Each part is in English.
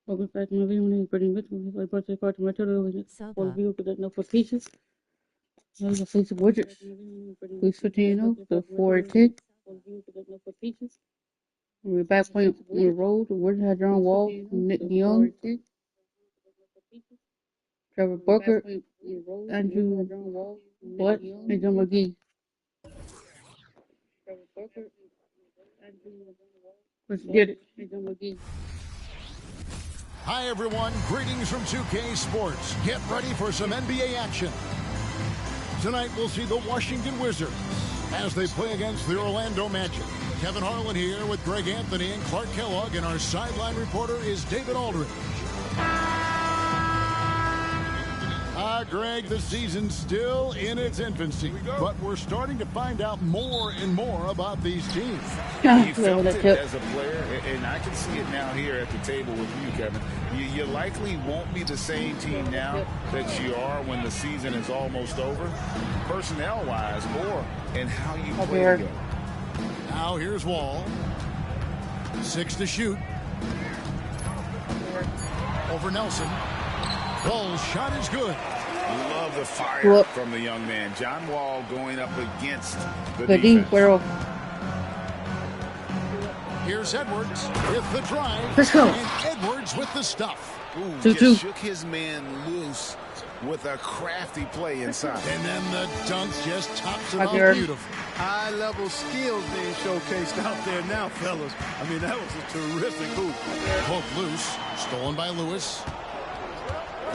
Welcome back to my video. My name is Brittany Mitchell. My birthday card to my children. For the video to get enough for teachers. Now you can face the widgets. Please 15 the 410. We're back playing on the road. The Wizards had John Wall, Nick Young, Trevor Booker, Andrew Black, and John McGee. Let's get it. Hi, everyone. Greetings from 2K Sports. Get ready for some NBA action. Tonight, we'll see the Washington Wizards as they play against the Orlando Magic. Kevin Harlan here with Greg Anthony and Clark Kellogg, and our sideline reporter is David Aldridge. Greg, the season's still in its infancy, but we're starting to find out more and more about these teams. You felt it as a player, and I can see it now here at the table with you, Kevin. You likely won't be the same team now that you are when the season is almost over, personnel-wise, or in how you play together. Now here's Wall. 6 to shoot. Over Nelson. Wall's shot is good. Love the fire from the young man. John Wall going up against the defense. Here's Edwards with the drive. Let's go. And Edwards with the stuff. Ooh, just shook his man loose with a crafty play inside. And then the dunk just tops it off beautiful. High-level skills being showcased out there now, fellas. I mean, that was a terrific hoop. Both loose. Stolen by Lewis.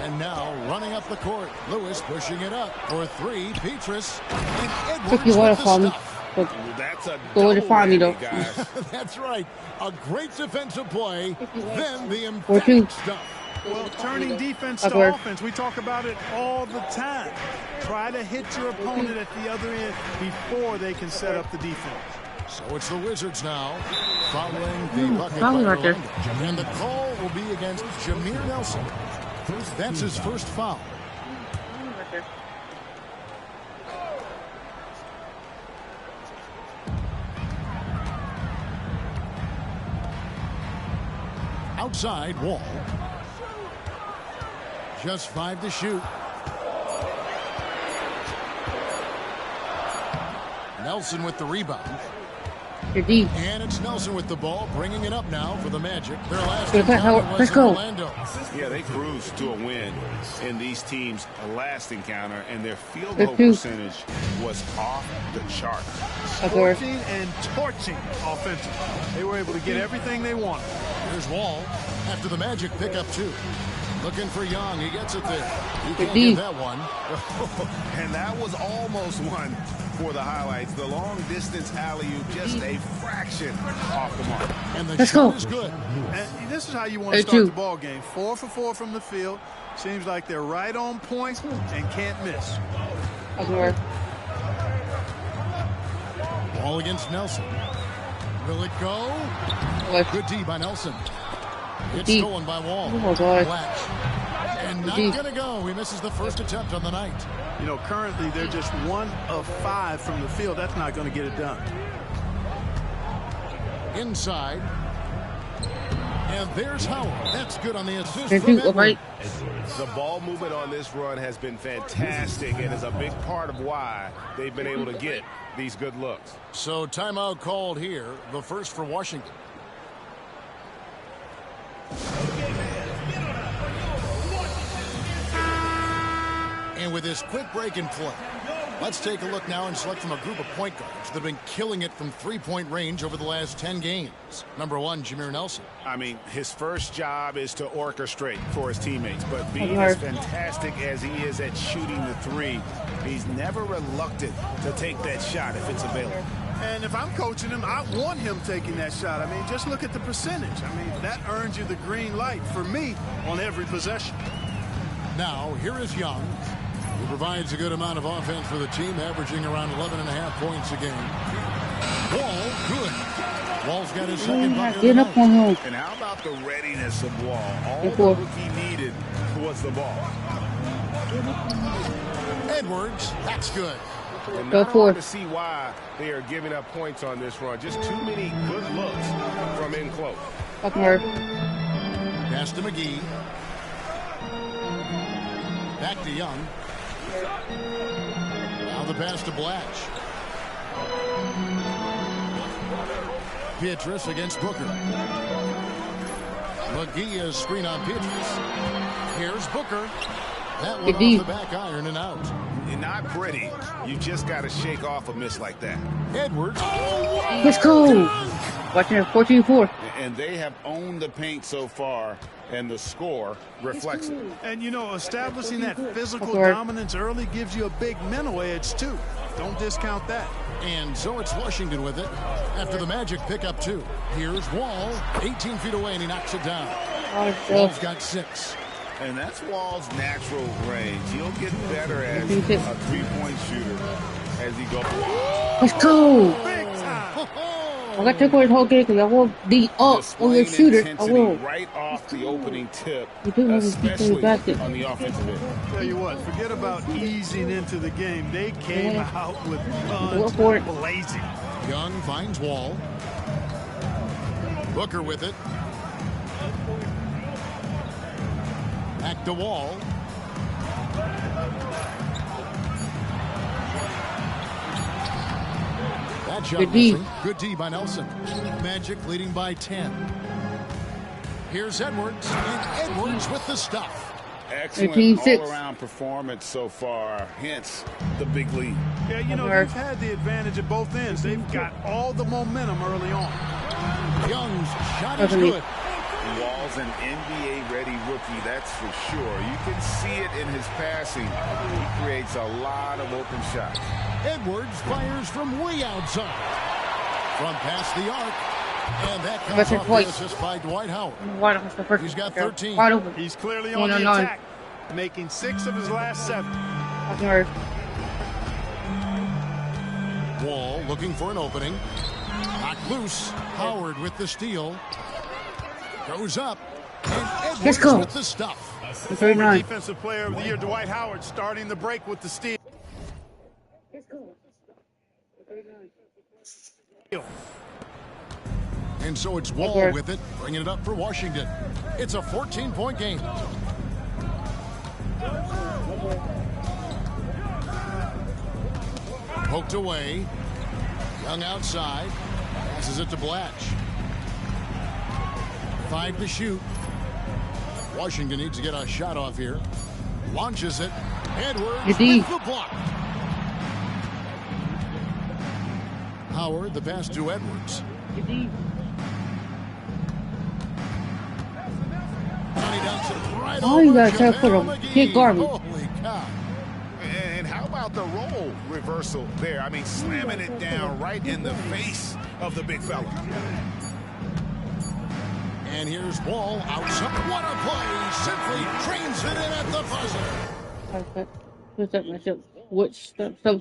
And now running up the court. Lewis pushing it up for 3. Petrus and Edwards with the stuff. That's a guys. That's right. A great defensive play. Then the emphatic stuff. Well, turning defense to offense, we talk about it all the time. Try to hit your opponent at the other end before they can set up the defense. So it's the Wizards now, following the bucket by Orlando. And the call will be against Jameer Nelson. That's his first foul. Outside, Wall. Just 5 to shoot. Nelson with the rebound. And it's Nelson with the ball, bringing it up now for the Magic. Their last encounter was in Orlando. Yeah, they cruised to a win in these teams' last encounter, and their field goal percentage was off the chart. Scorching and torching offensively. They were able to get everything they wanted. Here's Wall after the Magic pick up 2. Looking for Young. He gets it there. You can't get that one. And that was almost one for the highlights. The long-distance alley-oop, just a fraction off the mark. And the shot is good. And this is how you want to start the ball game. 4 for 4 from the field. Seems like they're right on point and can't miss. Ball against Nelson. Will it go? Good D by Nelson. It's stolen by Wall. Latch. And not going to go. He misses the first attempt on the night. You know, currently they're just 1 of 5 from the field. That's not going to get it done. Inside. And there's Howard. That's good on the assist from Edwards. The ball movement on this run has been fantastic and is a big part of why they've been able to get these good looks. So timeout called here. The first for Washington. And with this quick break in play, let's take a look now and select from a group of point guards that have been killing it from three-point range over the last 10 games. Number 1, Jameer Nelson. I mean, his first job is to orchestrate for his teammates, but being as fantastic as he is at shooting the 3, he's never reluctant to take that shot if it's available. And if I'm coaching him, I want him taking that shot. I mean, just look at the percentage. I mean, that earns you the green light for me on every possession. Now, here is Young, who provides a good amount of offense for the team, averaging around 11.5 points a game. Wall, good. Wall's got his second bucket. Get up on him. And how about the readiness of Wall? All the rookie needed was the ball. Edwards, that's good. And Go not for hard it. to see why they are giving up points on this run. Just too many good looks from in close. Buckner. Pass to McGee. Back to Young. Now the pass to Blatch. Pietrus against Booker. McGee is screen on Pietrus. Here's Booker. That one off the back iron and out. And not pretty. You just got to shake off a miss like that. Edwards. Let's go. Watching it 14-4. And they have owned the paint so far, and the score reflects it. And, you know, establishing that physical dominance early gives you a big mental edge, too. Don't discount that. And so it's Washington with it after the Magic pick up 2. Here's Wall, 18 feet away, and he knocks it down. Wall's got 6. And that's Wall's natural range. He'll get better as a three-point shooter as he goes. Let's go. Big time. I got to take away the whole game because I will be up on your shooter. I will. Right off the opening tip, You do have to especially back it. on the offensive end. Tell you what, forget about easing into the game. They came out with Go guns for it. blazing. Young finds Wall. Booker with it. Back to Wall. That shot Good D. missing. Good D by Nelson. Magic leading by 10. Here's Edwards. And Edwards with the stuff. Excellent 18-6. all-around performance so far, hence the big lead. Yeah, you know, they've had the advantage at both ends. They've got all the momentum early on. Young's shot is good. Wall's an NBA-ready rookie, that's for sure. You can see it in his passing. He creates a lot of open shots. Edwards fires from way outside. From past the arc. And that comes off the assist by Dwight Howard. He's got 13. He's clearly on the attack, making 6 of his last 7. Wall looking for an opening. Knocked loose. Howard with the steal. Goes up. And Edwards with the stuff. Former Defensive Player of the Year, Dwight Howard, starting the break with the steal. And so it's Wall with it, bringing it up for Washington. It's a 14-point game. Poked away. Young outside. Passes it to Blatch. 5 to shoot. Washington needs to get a shot off here. Launches it. Edwards with the block. Howard, the pass to Edwards. Oh, you got to put a big garbage. Holy cow. And how about the role reversal there? I mean, slamming it down right in the face of the big fella. And here's Wall outside. What a play! Simply trains it in at the buzzer. Perfect. What's that matchup? Which step? We're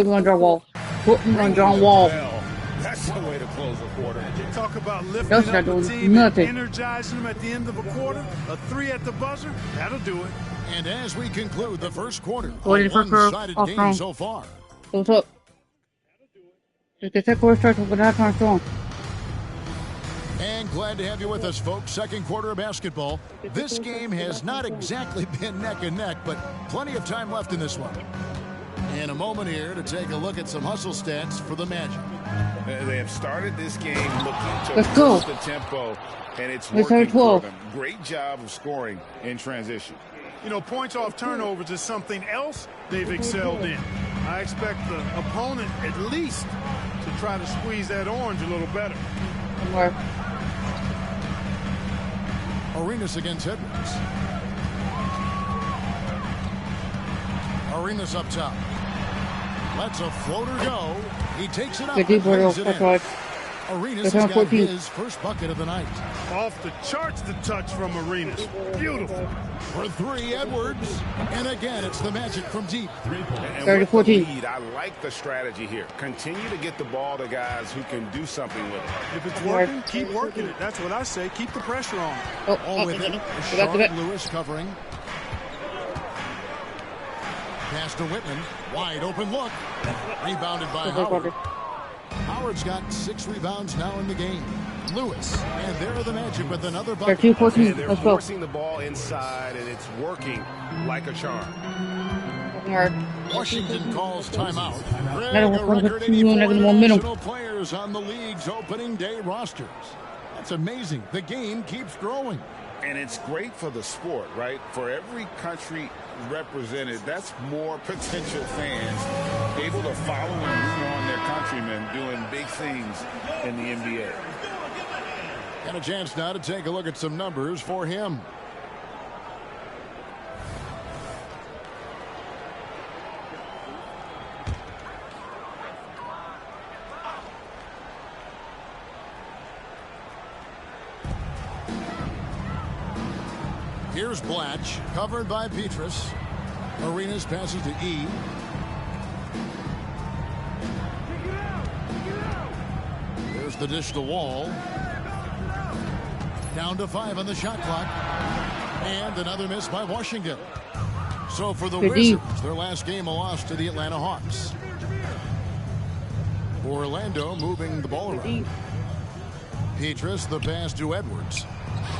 going to draw Wall. We're going to draw Wall. That's the way to close a quarter. Talk about lifting up the team and energizing them at the end of a quarter. A 3 at the buzzer, that'll do it. And as we conclude the first quarter, a one-sided game so far. What's up? The second quarter starts with that time strong. And glad to have you with us, folks. Second quarter of basketball. This game has not exactly been neck and neck, but plenty of time left in this one. In a moment here to take a look at some hustle stats for the Magic. They have started this game looking to push the tempo, and it's working for them. Great job of scoring in transition. You know, points off turnovers is something else they've excelled in. I expect the opponent at least to try to squeeze that orange a little better. Arenas against Edwards. Arenas up top. Lets a floater go. He takes it up. Good deep And lays it that's in. right. Arenas has got his first bucket of the night. Off the charts, the touch from Arenas. Beautiful. For three, Edwards. And again, it's the Magic from deep. And 30-14. I like the strategy here. Continue to get the ball to guys who can do something with it. If it's working, keep working it. That's what I say. Keep the pressure on. All with it. Charlotte Lewis covering. Pass to Whitman. Wide open look. Rebounded by Howard. Howard's got 6 rebounds now in the game. Lewis, and there are the Magic with another bucket. 13-14. They're Let's go. forcing the ball inside, and it's working like a charm. Washington calls timeout. Another Greg, a one, record 84 two, another momentum. international players on the league's opening day rosters. That's amazing. The game keeps growing. And it's great for the sport, right? For every country represented, that's more potential fans able to follow and root on their countrymen doing big things in the NBA. Got a chance now to take a look at some numbers for him. Here's Blatch, covered by Petrus. Arenas passes to E. There's the dish to Wall. Down to 5 on the shot clock. And another miss by Washington. So for the Wizards, their last game a loss to the Atlanta Hawks. Orlando moving the ball around. Petrus, the pass to Edwards.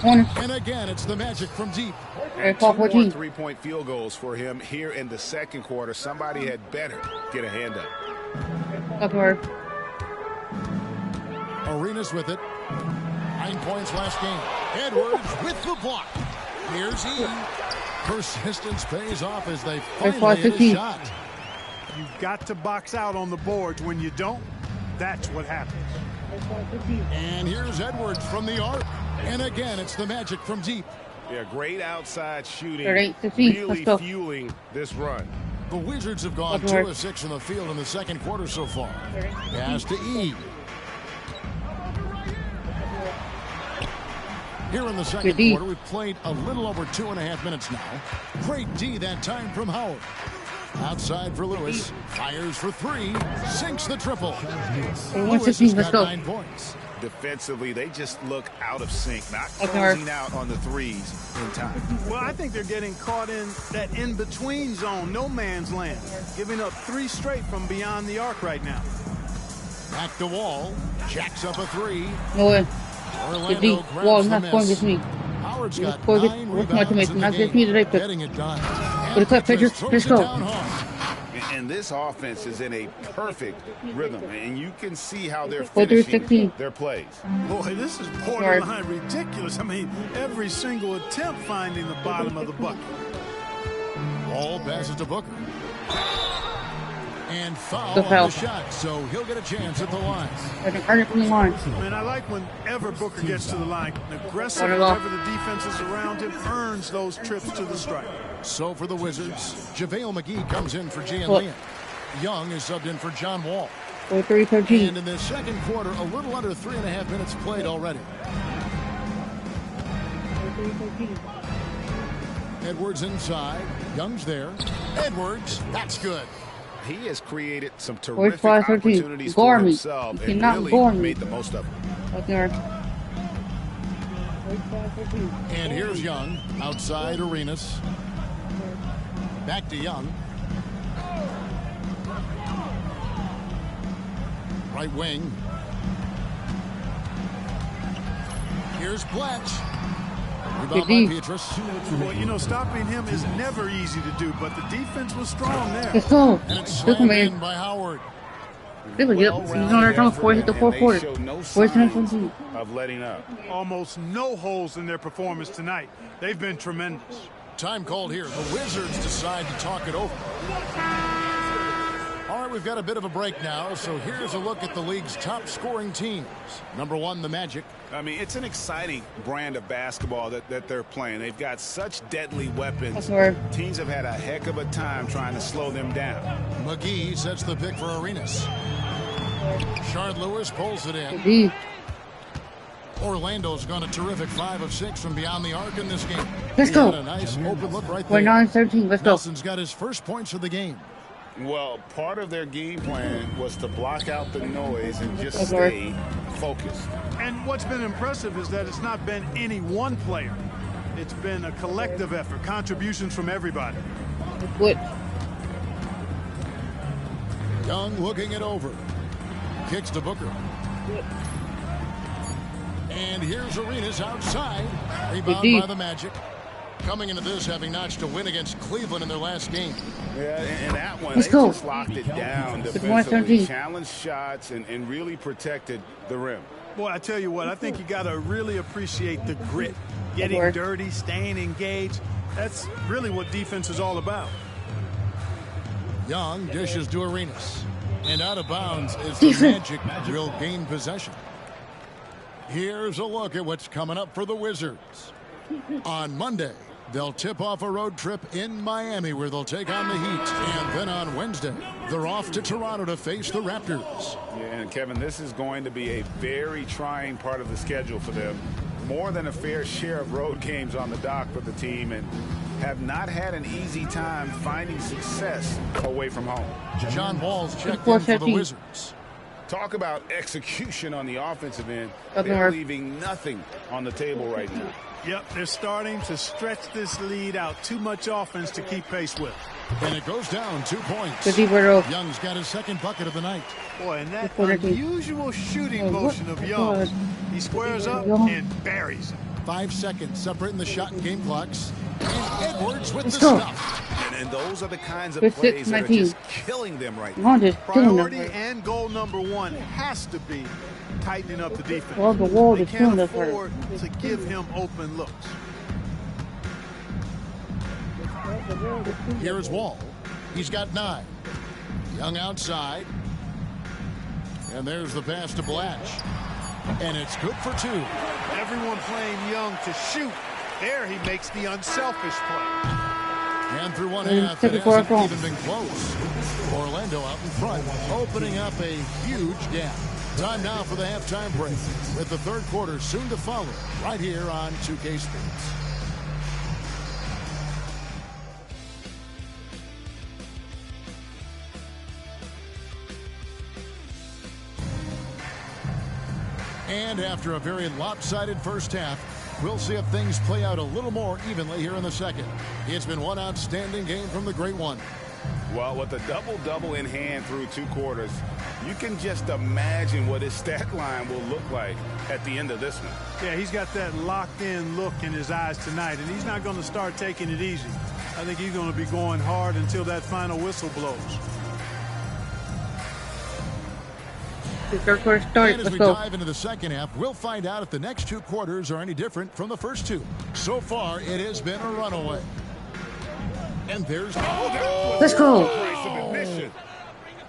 And again, it's the Magic from deep. And 2 more 3-point field goals for him here in the second quarter. Somebody had better get a hand up. Arenas with it. 9 points last game. Edwards with the block. Here's E. Persistence pays off as they finally hit a shot. You've got to box out on the boards. When you don't, that's what happens. And here's Edwards from the arc. And again, it's the Magic from deep. Yeah, great outside shooting. 38-15. Really fueling this run. The Wizards have gone 2 of 6 in the field in the second quarter so far. Pass to E. Here in the second quarter, we've played a little over 2.5 minutes now. Great D that time from Howard. Outside for Lewis. Fires for 3. Sinks the triple. Lewis has got 9 points. Defensively, they just look out of sync, not closing out on the threes in time. Well, I think they're getting caught in that in-between zone, no man's land, giving up 3 straight from beyond the arc right now. Back to Wall. Jacks up a 3. No way. Orlando Wall grabs not the scoring miss. against me. Howard's got Score 9 rebounds in the game. Getting it done. Good cut, Petrus. Let's go. And this offense is in a perfect rhythm, and you can see how they're finishing 16. their plays. Boy, this is borderline ridiculous. I mean, every single attempt finding the bottom of the bucket. Ball passes to Booker. And foul on the shot, so he'll get a chance at the line. Man, I like whenever Booker gets to the line. Aggressive, whenever the defense is around him, earns those trips to the stripe. So for the Wizards, JaVale McGee comes in for Gian Liam. Young is subbed in for John Wall. 13. And in the second quarter, a little under 3.5 minutes played already. Edwards inside. Young's there. Edwards, that's good. He has created some terrific opportunities for himself and really made the most of them. And here's Young, outside Arenas. Back to Young. Right wing. Here's Blatch. Rebound by Petrus. Well, you know, stopping him is never easy to do, but the defense was strong there. Let's go. And it's slammed in by Howard. He's on their tongue before he hit the fourth quarter. Of letting up. Almost no holes in their performance tonight. They've been tremendous. Time called here. The Wizards decide to talk it over. All right, we've got a bit of a break now, so here's a look at the league's top scoring teams. Number 1, the Magic. I mean, it's an exciting brand of basketball that they're playing. They've got such deadly weapons. Teams have had a heck of a time trying to slow them down. McGee sets the pick for Arenas. Shard Lewis pulls it in. Orlando's gone a terrific 5 of 6 from beyond the arc in this game. Let's go. A nice open look right We're there. 9-13. Let's go. Nelson's got his first points of the game. Well, part of their game plan was to block out the noise and just stay focused. And what's been impressive is that it's not been any one player. It's been a collective effort, contributions from everybody. What? Young looking it over. Kicks to Booker. And here's Arenas outside. Rebound by the Magic. Coming into this, having notched a win against Cleveland in their last game. Yeah, and that one, Let's they go. just locked it down defensively, challenged shots, and really protected the rim. Boy, I tell you what, I think you got to really appreciate the grit. Getting dirty, staying engaged. That's really what defense is all about. Young dishes to Arenas. And out of bounds is the Magic. Will gain possession. Here's a look at what's coming up for the Wizards. On Monday, they'll tip off a road trip in Miami where they'll take on the Heat. And then on Wednesday, they're off to Toronto to face the Raptors. Yeah, and Kevin, this is going to be a very trying part of the schedule for them. More than a fair share of road games on the dock for the team, and have not had an easy time finding success away from home. John Wall's checked in for the Wizards. Talk about execution on the offensive end. They're leaving nothing on the table right now. Yep, they're starting to stretch this lead out. Too much offense to keep pace with. And it goes down 2 points. Young's got his second bucket of the night. Boy, and that unusual shooting motion of Young. He squares up and buries it. 5 seconds separating the shot and game clocks. And Edwards with the stuff. And those are the kinds of plays that are just killing them right now. Priority and goal number 1 has to be tightening up the defense. Well, the wall they is can't afford to give him open looks. Here's Wall. He's got 9. Young outside. And there's the pass to Blatch. And it's good for 2. Everyone playing Young to shoot. There he makes the unselfish play. And through one half, it hasn't even been close. Orlando out in front, opening up a huge gap. Time now for the halftime break, with the third quarter soon to follow, right here on 2K Sports. And after a very lopsided first half, we'll see if things play out a little more evenly here in the second. It's been one outstanding game from the Great One. Well, with a double-double in hand through 2 quarters, you can just imagine what his stat line will look like at the end of this one. Yeah, he's got that locked-in look in his eyes tonight, and he's not going to start taking it easy. I think he's going to be going hard until that final whistle blows. And as we dive into the second half, we'll find out if the next 2 quarters are any different from the first 2. So far, it has been a runaway. And there's let's go.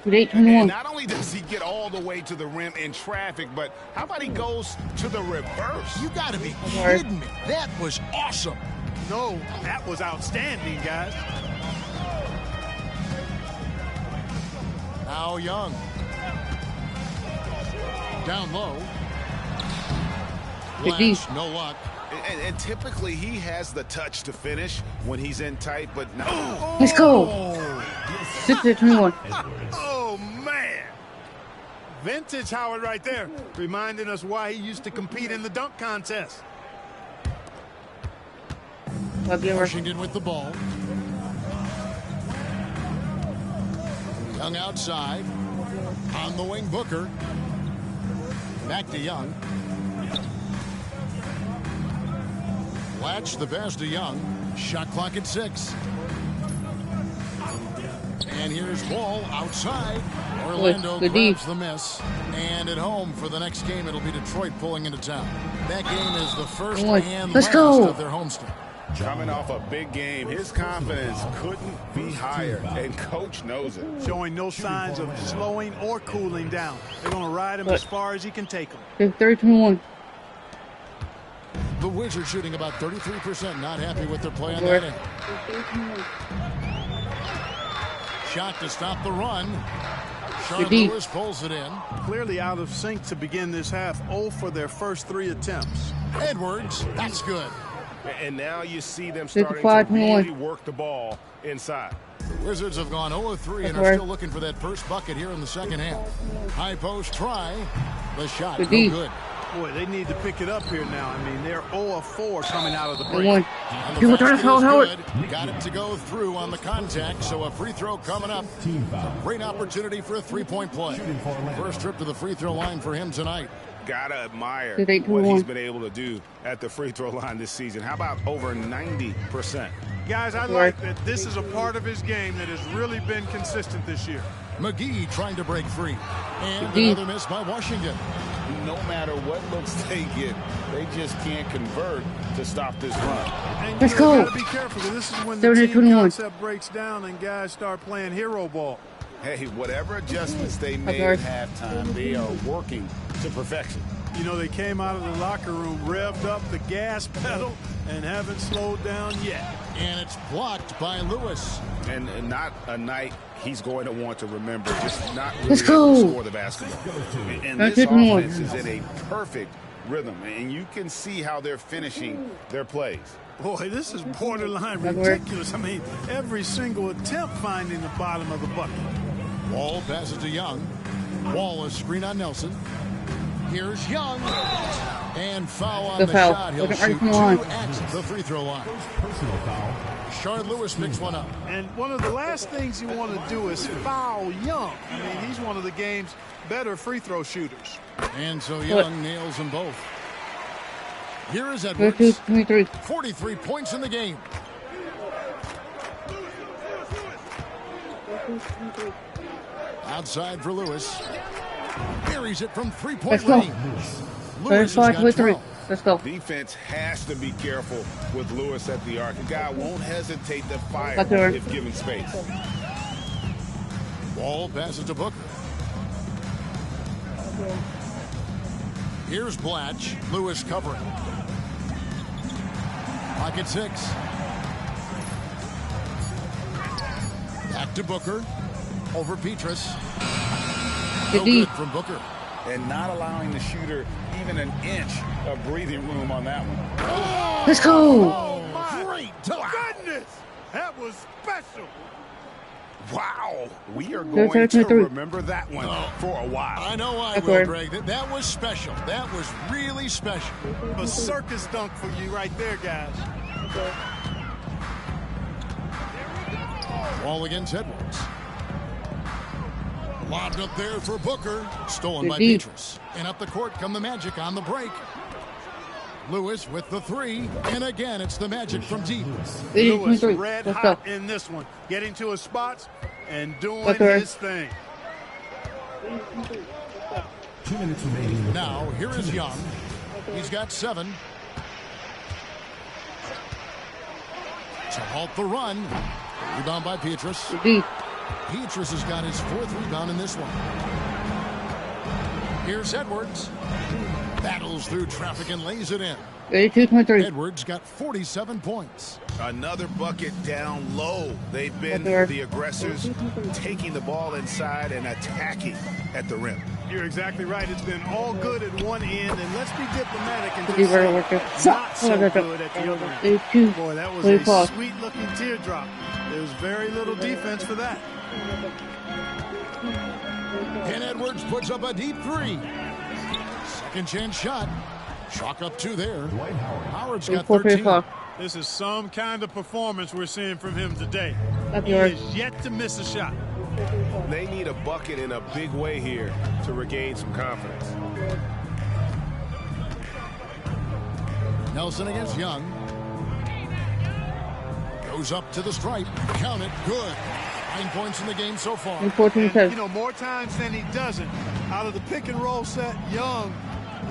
And not only does he get all the way to the rim in traffic, but how about he goes to the reverse? You got to be kidding me. That was awesome. No, that was outstanding, guys. Now Young. Down low. Blatch, no luck. And typically he has the touch to finish when he's in tight, but no. Let's go. 6-21. Oh, man. Vintage Howard right there, reminding us why he used to compete in the dunk contest. Washington with the ball. Young outside. On the wing, Booker. Back to Young. Blatch the pass to Young. Shot clock at 6. And here's Ball outside. Orlando grabs the miss. And at home for the next game, it'll be Detroit pulling into town. That game is the first and last of their homestand. Coming off a big game, his confidence couldn't be higher, and coach knows it. Showing no signs of slowing or cooling down. They're going to ride him as far as he can take him. Okay, 3-2-1. The Wizards shooting about 33%. Not happy with their play on that end. Shot to stop the run. Charlotte Lewis pulls it in. Clearly out of sync to begin this half. 0 for their first 3 attempts. Edwards, that's good. And now you see them starting to really work the ball inside. The Wizards have gone 0-3 and are still looking for that first bucket here in the second half. High post try. The shot, no good. Boy, they need to pick it up here now. I mean, they're 0-4 coming out of the break. And the basket is good. Got it to go through on the contact, so a free throw coming up. Great opportunity for a three-point play. First trip to the free throw line for him tonight. Gotta admire what he's been able to do at the free throw line this season. How about over 90%? Guys, I like that this is a part of his game that has really been consistent this year. McGee trying to break free. And another miss by Washington. No matter what looks they get, they just can't convert to stop this run. And Let's go. Gotta be careful. This is when the team concept breaks down and guys start playing hero ball. Hey, whatever adjustments they made at halftime, they are working to perfection. You know, they came out of the locker room, revved up the gas pedal, and haven't slowed down yet. And it's blocked by Lewis. And not a night he's going to want to remember, just not really able to score the basketball. And this offense is in a perfect rhythm, and you can see how they're finishing their plays. Boy, this is borderline ridiculous. I mean, every single attempt finding the bottom of the bucket. Wall passes to Young. Wall is screen on Nelson. Here's Young. And foul on the shot. He'll shoot 2 at the free throw line. Charlotte Lewis picks one up. And one of the last things you want to do is foul Young. I mean, he's one of the game's better free throw shooters. And so Young nails them both. Here is Edwards. 43 points in the game. Outside for Lewis. Buries it from three-point range. Lewis has got 12. Let's go. Defense has to be careful with Lewis at the arc. The guy won't hesitate to fire if given space. Ball passes to Booker. Here's Blatch. Lewis covering. Pocket 6. Back to Booker. Over Petrus. No good from Booker. And not allowing the shooter even an inch of breathing room on that one. Oh, let's go. Oh, my great goodness. That was special. Wow. We are going to remember that one for a while. I know I will, Greg. That was special. That was really special. A circus dunk for you right there, guys. Wall against Edwards. Lobbed up there for Booker. Stolen by Petrus. And up the court come the Magic on the break. Lewis with the 3. And again, it's the Magic from deep. Lewis red hot in this one. Getting to his spots and doing his thing. 2 minutes remaining. Now, here is Young. He's got 7. To halt the run. Rebound by Petrus. Petrus has got his 4th rebound in this one. Here's Edwards. Battles through traffic and lays it in. 82-23. Edwards got 47 points. Another bucket down low. They've been the aggressors, taking the ball inside and attacking at the rim. You're exactly right. It's been all good at one end, and let's be diplomatic and just say not so good at the other end. Boy, that was a sweet-looking teardrop. There's very little defense for that. And Edwards puts up a deep 3. Second chance shot. Chalk up 2 there. Howard's got 13. This is some kind of performance we're seeing from him today. He is yet to miss a shot. They need a bucket in a big way here to regain some confidence. Nelson against Young. Goes up to the stripe. Count it. Good. 9 points in the game so far. And, you know, more times than he doesn't. Out of the pick and roll set, Young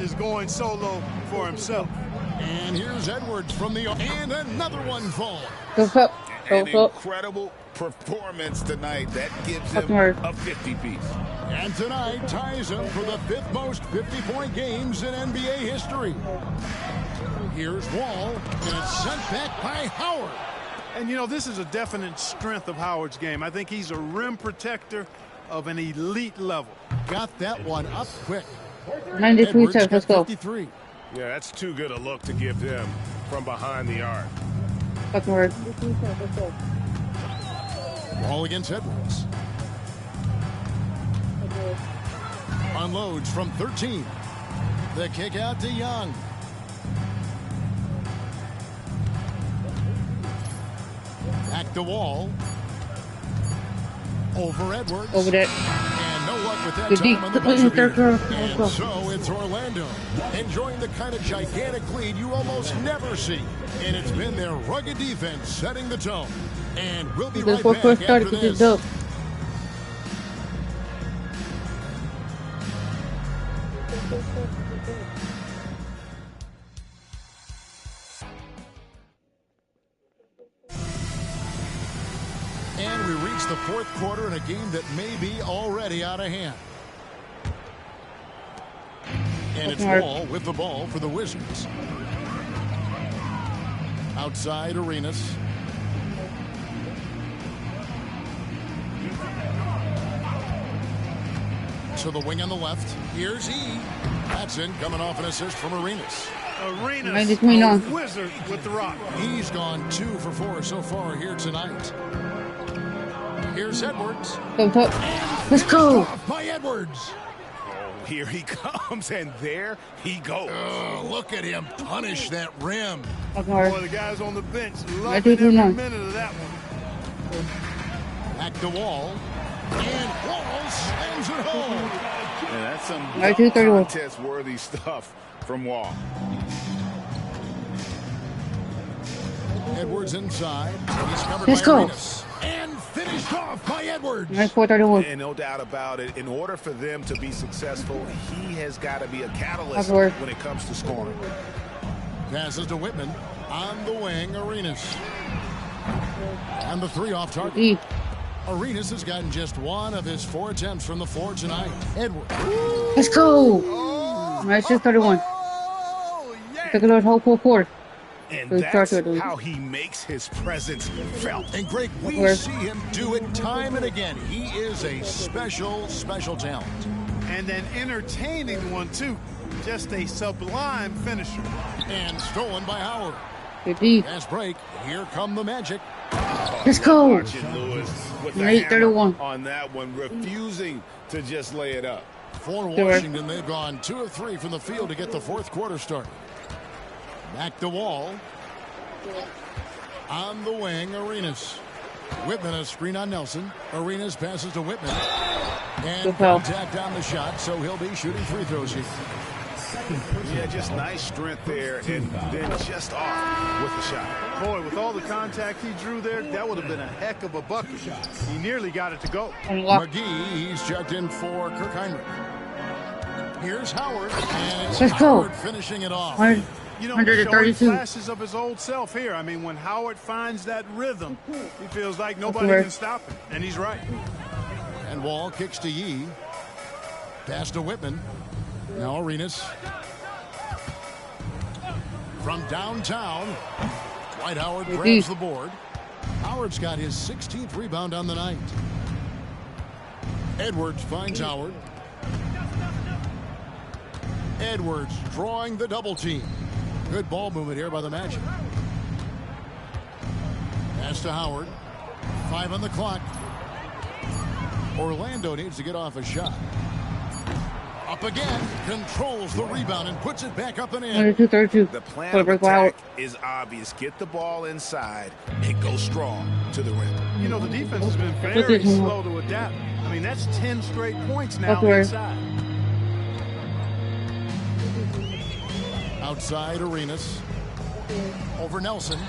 is going solo for himself. And here's Edwards from the... And another one falls. Go up. An Go up. incredible performance tonight. That gives him Mark. a 50-piece. And tonight ties him for the 5th most 50-point games in NBA history. Here's Wall, and it's sent back by Howard. And, you know, this is a definite strength of Howard's game. I think he's a rim protector of an elite level. Got that one up quick. 93 seconds. Let's go. 53. Yeah, that's too good a look to give him from behind the arc. Fucking word. Wall against Edwards. Unloads from 13. The kick out to Young. Back to Wall. Over Edwards. Over that. And no luck with that Good time deep. on the buzzer beater. Let's And go. so it's Orlando enjoying the kind of gigantic lead you almost never see. And it's been their rugged defense setting the tone. And we'll be The right fourth back quarter after started with this. this dub. And we reach the 4th quarter in a game that may be already out of hand. And it's Wall with the ball for the Wizards. Outside Arenas. To the wing on the left. Here's E. That's in, coming off an assist from Arenas. Arenas, a wizard with the rock. He's gone 2 for 4 so far here tonight. Here's Edwards. Go top. Let's go. Off by Edwards. Oh, here he comes, and there he goes. Oh, look at him punish that rim. Fucking hard. Boy, the guys on the bench I loving think we every know. minute of that one. Back to Wall. And Wall slams it home. And that's some 2:31. contest-worthy stuff from Wall. Edwards inside. He's covered Let's by go. Arenas. And finished off by Edwards. 94-31. And no doubt about it, in order for them to be successful, he has got to be a catalyst Upward. when it comes to scoring. Passes to Whitman. On the wing, Arenas. And the 3 off target. E. Arenas has gotten just 1 of his 4 attempts from the floor tonight. Edwards. Let's go. 96-31. Take a look at whole 4 quarter. And So he that's started with- how he makes his presence felt. And Greg, we Upward. see him do it time and again. He is a special, special talent. And an entertaining one, too. Just a sublime finisher. And stolen by Howard. Good D. Fast break. Here come the Magic. Let's go. Watching Lewis with the 8:31. hammer on that one, refusing to just lay it up. For Sure. Washington, they've gone 2 of 3 from the field to get the 4th quarter started. Back to Wall. On the wing, Arenas. Whitman, a screen on Nelson. Arenas passes to Whitman. And Good foul. contact on the shot, so he'll be shooting free throws here. Yeah, just nice strength there, and then just off with the shot. Boy, with all the contact he drew there, that would have been a heck of a bucket. He nearly got it to go. Unlock. McGee, he's checked in for Kirk Heinrich. Here's Howard. And it's Let's go. Howard finishing it off. You know, showing 132. flashes of his old self here. I mean, when Howard finds that rhythm, he feels like nobody Upward. can stop him. And he's right. And Wall kicks to Yee. Pass to Whitman. Now Arenas. From downtown, Dwight Howard grabs the board. Howard's got his 16th rebound on the night. Edwards finds Howard. Edwards drawing the double team. Good ball movement here by the Magic. Pass to Howard. 5 on the clock. Orlando needs to get off a shot. Up again, controls the rebound and puts it back up and in. 32-32. The plan What a of break by Howard. attack is obvious. Get the ball inside and go strong to the rim. You know, the defense has been very slow to adapt. I mean, that's 10 straight points now Upward. inside. Outside Arenas. Over Nelson.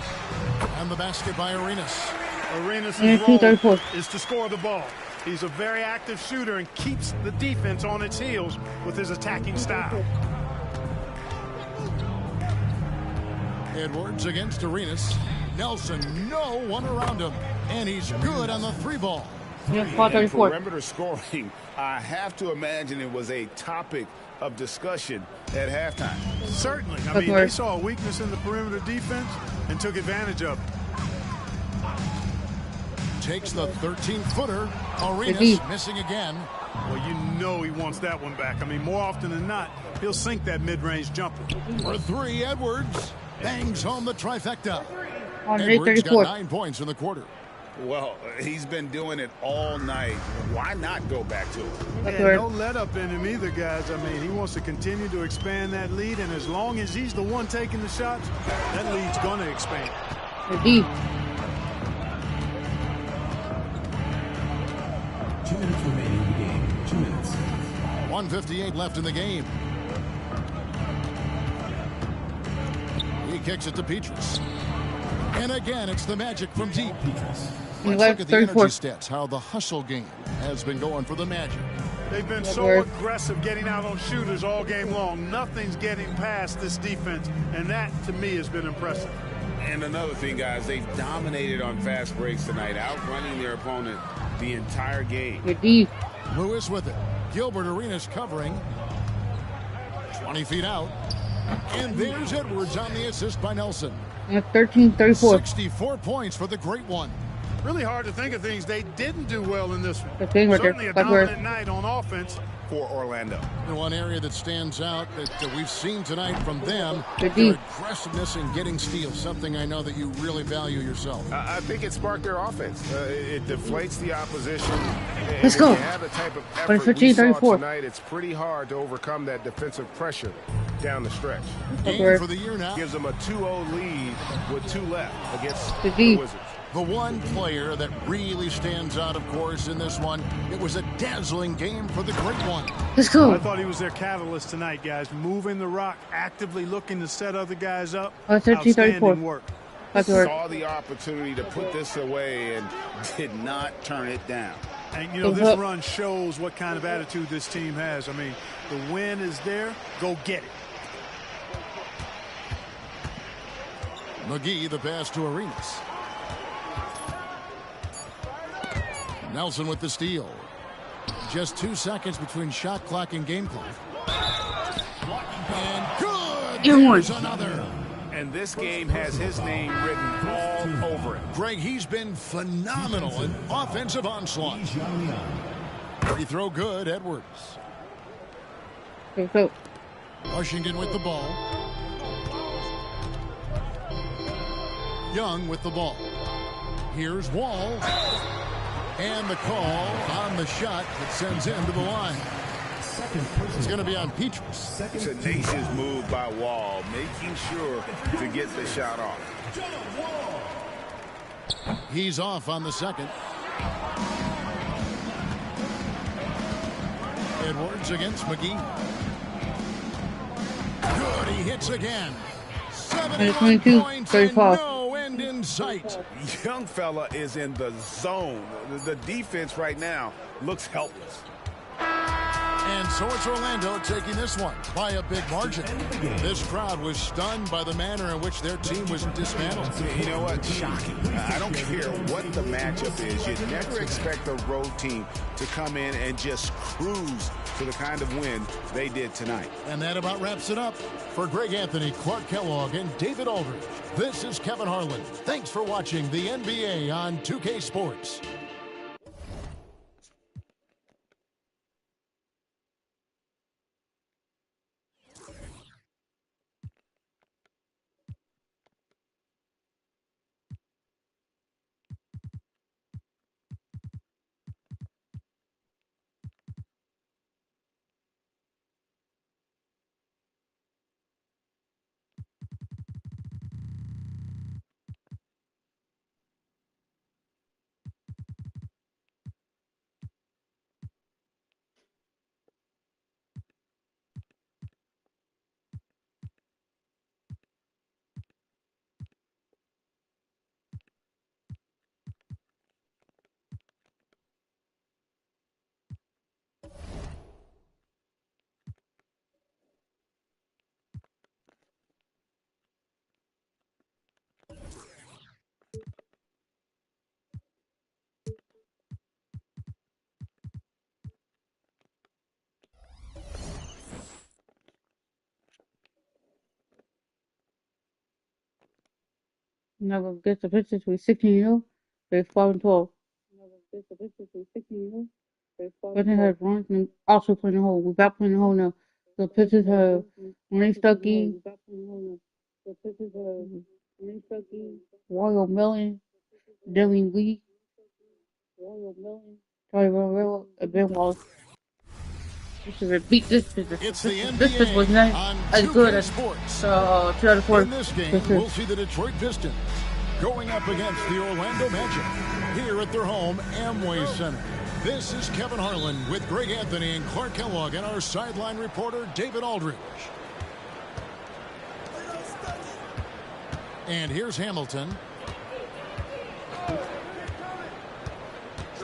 And the basket by Arenas. Arenas' Yeah, role 2:34. is to score the ball. He's a very active shooter and keeps the defense on its heels with his attacking style. Edwards against Arenas. Nelson, no one around him. And he's good on the 3-ball. And perimeter scoring, I have to imagine it was a topic of discussion at halftime. Certainly. I mean, they saw a weakness in the perimeter defense and took advantage of it. Takes the 13-footer. Arenas missing again. Well, you know he wants that one back. I mean, more often than not, he'll sink that mid-range jumper. For 3, Edwards bangs home the trifecta. Edwards got 9 points in the quarter. Well, he's been doing it all night. Why not go back to it? Yeah, no let up in him either, guys. I mean, he wants to continue to expand that lead, and as long as he's the one taking the shots, that lead's going to expand. Deep. 2 minutes remaining in the game. 2 minutes. 1:58 left in the game. He kicks it to Petrus. And again, it's the Magic from deep. Let's look at the energy stats, how the hustle game has been going for the Magic. They've been so aggressive getting out on shooters all game long. Nothing's getting past this defense, and that, to me, has been impressive. And another thing, guys, they've dominated on fast breaks tonight, outrunning their opponent the entire game. Lewis with it. Gilbert Arenas covering. 20 feet out. And there's Edwards on the assist by Nelson. 13-34. 64 points for the great one. Really hard to think of things they didn't do well in this one. Right Certainly a dominant night on offense for Orlando. And one area that stands out that we've seen tonight from them, their aggressiveness in getting steals, something I know that you really value yourself. I think it sparked their offense. It deflates the opposition. Let's go. When you have the type of effort we saw tonight, it's pretty hard to overcome that defensive pressure down the stretch. Game for the year now. Gives them a 2-0 lead with 2 left against the Wizards. The one player that really stands out, of course, in this one, it was a dazzling game for the great one. Let's go. I thought he was their catalyst tonight, guys. Moving the rock, actively looking to set other guys up. 13-34. Work. Saw the opportunity to put this away and did not turn it down. And, you know, this run shows what kind of attitude this team has. I mean, the win is there. Go get it. McGee, the pass to Arenas. Nelson with the steal. Just 2 seconds between shot clock and game clock. And good! There's another. And this game has his name written all over it. Greg, he's been phenomenal in offensive onslaught. Free throw good, Edwards. Washington with the ball. Young with the ball. Here's Wall. And the call on the shot that sends him to the line. It's going to be on Petrus. Tenacious move by Wall, making sure to get the shot off. He's off on the second. Edwards against McGee. Good, he hits again. 71 points and no end in sight. Young fella is in the zone. The defense right now looks helpless. And so it's Orlando taking this one by a big margin. This crowd was stunned by the manner in which their team was dismantled. You know what? Shocking. I don't care what the matchup is. You never expect a road team to come in and just cruise to the kind of win they did tonight. And that about wraps it up. For Greg Anthony, Clark Kellogg, and David Aldridge, this is Kevin Harlan. Thanks for watching the NBA on 2K Sports. Now gets the Pistons with 16-0. They 5-12. But they have Bronson also playing the hole. We're back playing the hole now. The Pistons have Renee Stuckey, Royal Mellon, Dylan Lee, Charlie Romero, and Ben Wallace. This is a beat this Pistons. This was not as good as 2004. In this game, we'll see the Detroit Pistons going up against the Orlando Magic here at their home Amway Center. This is Kevin Harlan with Greg Anthony and Clark Kellogg and our sideline reporter David Aldridge. And here's Hamilton.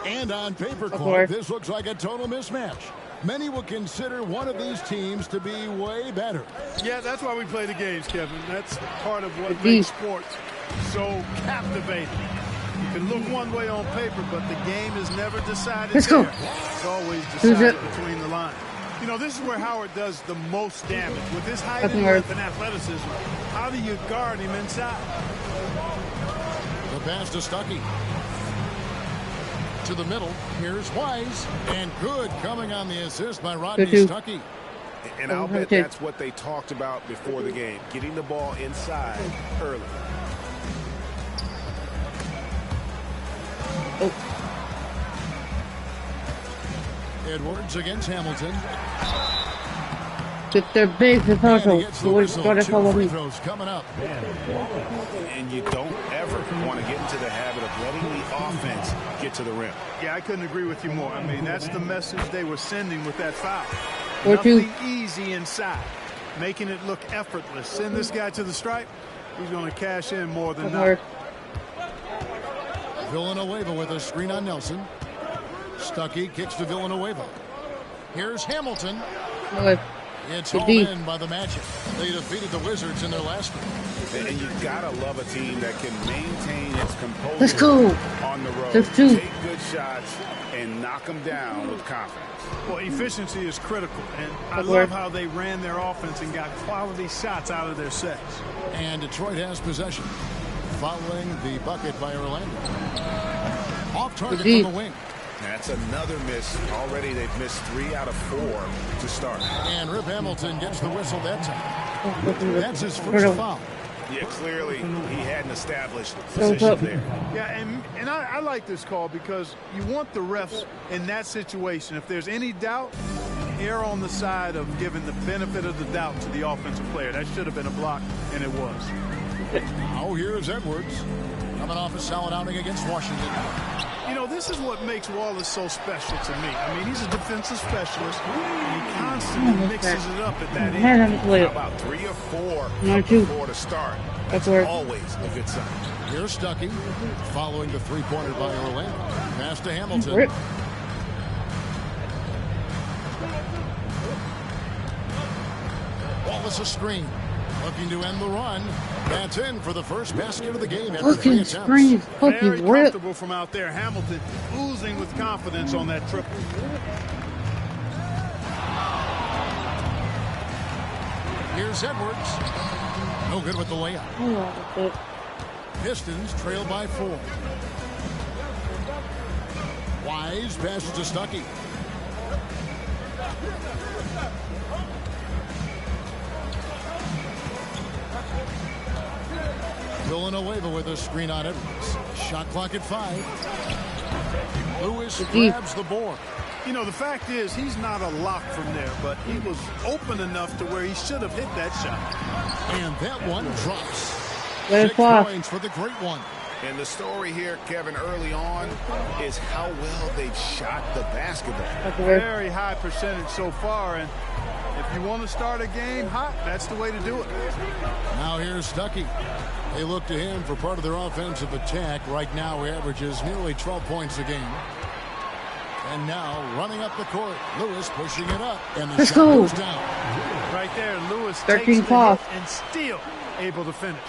And on paper, Clark, this looks like a total mismatch. Many will consider one of these teams to be way better. Yeah, that's why we play the games, Kevin. That's part of what makes sports so captivating. You can look one way on paper, but the game is never decided there. It's always decided between the lines. You know, this is where Howard does the most damage. With his height and width and athleticism, how do you guard him inside? The pass to Stuckey. To the middle. Here's Wise. And good coming on the assist by Rodney Stuckey. And I'll bet that's what they talked about before the game. Getting the ball inside early. Edwards against Hamilton. If they're big, it's also free throws coming up. And you don't ever want to get into the habit of letting the offense get to the rim. Yeah, I couldn't agree with you more. I mean, that's the message they were sending with that foul. Or nothing easy inside, making it look effortless. Send this guy to the stripe, he's going to cash in more than not. Villanueva with a screen on Nelson. Stuckey kicks to Villanueva. Here's Hamilton. It's all in by the Magic. They defeated the Wizards in their last game. And you gotta love a team that can maintain its composure on the road. Take good shots and knock them down with confidence. Well, efficiency is critical, and I love how they ran their offense and got quality shots out of their sets. And Detroit has possession, following the bucket by Orlando. Off target from the wing. That's another miss. Already they've missed 3 out of 4 to start. And Rip Hamilton gets the whistle that time. That's his first foul. Yeah, clearly he hadn't established position there. Yeah, and I like this call because you want the refs in that situation. If there's any doubt, err on the side of giving the benefit of the doubt to the offensive player. That should have been a block, and it was. Now here's Edwards. Coming off a solid outing against Washington. You know, this is what makes Wallace so special to me. I mean, he's a defensive specialist, and he constantly mixes it up at that end. How about 3 or 4 before to start? That's always a good sign. Here's Stuckey, following the three-pointer by Orlando. Pass to Hamilton. Wallace a screen. Looking to end the run. That's in for the first basket of the game after 3 attempts. Very comfortable from out there. Hamilton oozing with confidence on that triple. Here's Edwards. No good with the layup. Pistons trail by 4. Wise passes to Stuckey. Villanueva with a screen on Edwards. Shot clock at 5. Lewis grabs the board. You know, the fact is he's not a lock from there, but he was open enough to where he should have hit that shot. And that one drops. 6 points for the great one. And the story here, Kevin, early on is how well they've shot the basketball. Very high percentage so far, and if you want to start a game hot, that's the way to do it. Now here's Stuckey. They look to him for part of their offensive attack. Right now he averages nearly 12 points a game. And now running up the court, Lewis pushing it up, and the shot goes down. Right there, Lewis takes the hit and still able to finish.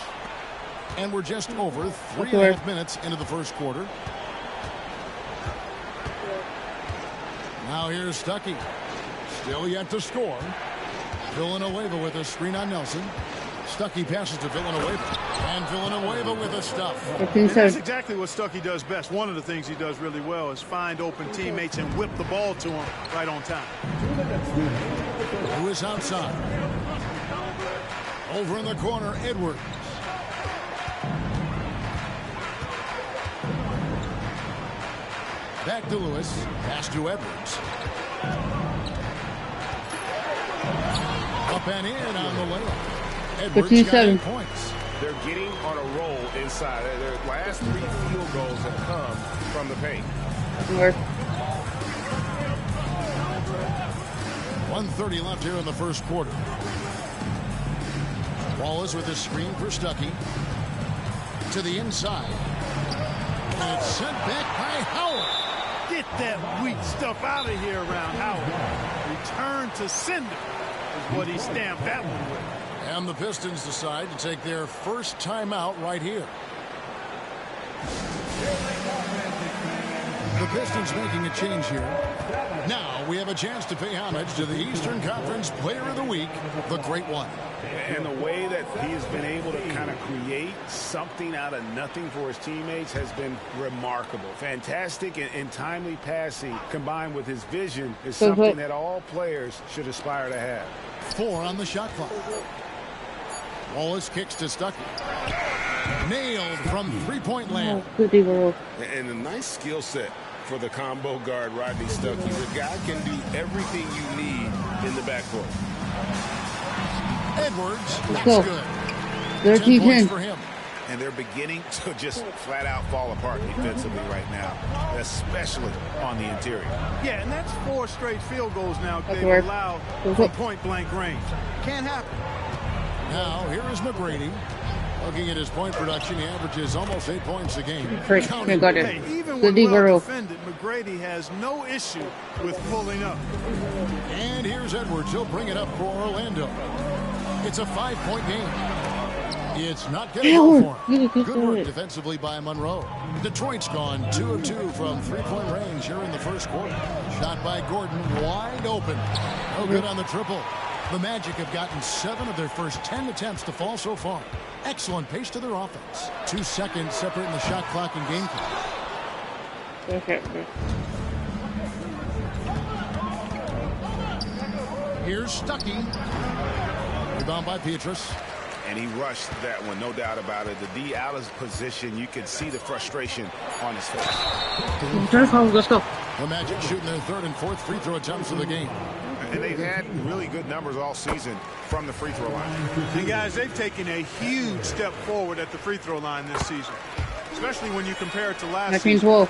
And we're just over 3.5 minutes into the first quarter. Now here's Stuckey. Still yet to score. Villanueva with a screen on Nelson. Stuckey passes to Villanueva. And Villanueva with a stuff. And that's exactly what Stuckey does best. One of the things he does really well is find open teammates and whip the ball to them right on time. Lewis outside. Over in the corner, Edwards. Back to Lewis. Pass to Edwards. Up and in on the layup. Edwards got 8 points. They're getting on a roll inside. Their last 3 field goals have come from the paint. 1:30 left here in the first quarter. Wallace with a screen for Stuckey. To the inside. And it's sent back by Howard. Get that weak stuff out of here around Howard. Return to sender is what he stamped that one with. And the Pistons decide to take their first timeout right here. The Pistons making a change here. Now we have a chance to pay homage to the Eastern Conference Player of the Week, the Great One. And the way that he has been able to kind of create something out of nothing for his teammates has been remarkable. Fantastic and timely passing combined with his vision is something that all players should aspire to have. 4 on the shot clock. Wallace kicks to Stuckey. Nailed from three-point land. And a nice skill set for the combo guard, Rodney Stuckey. The guy can do everything you need in the backcourt. Edwards, that's good. 10 points for him. And they're beginning to just flat out fall apart defensively right now, especially on the interior. Yeah, and that's 4 straight field goals now they've allowed from point-blank range. Can't happen. Now, here is McGrady. Looking at his point production, he averages almost 8 points a game. Hey, even when well defended, McGrady has no issue with pulling up. And here's Edwards. He'll bring it up for Orlando. It's a 5-point game. It's not getting well for him. Good work defensively by Monroe. Detroit's gone 2 of 2 from three-point range here in the first quarter. Shot by Gordon, wide open. No good on the triple. The Magic have gotten 7 of their first 10 attempts to fall so far. Excellent pace to their offense. 2 seconds separating the shot clock and game clock. Here's Stuckey. Rebound by Petrus. And he rushed that one, no doubt about it. The D out of position, you can see the frustration on his face. Let's go. The Magic shooting their 3rd and 4th free throw attempts of the game. And they've had really good numbers all season from the free throw line. And guys, they've taken a huge step forward at the free throw line this season, especially when you compare it to last season.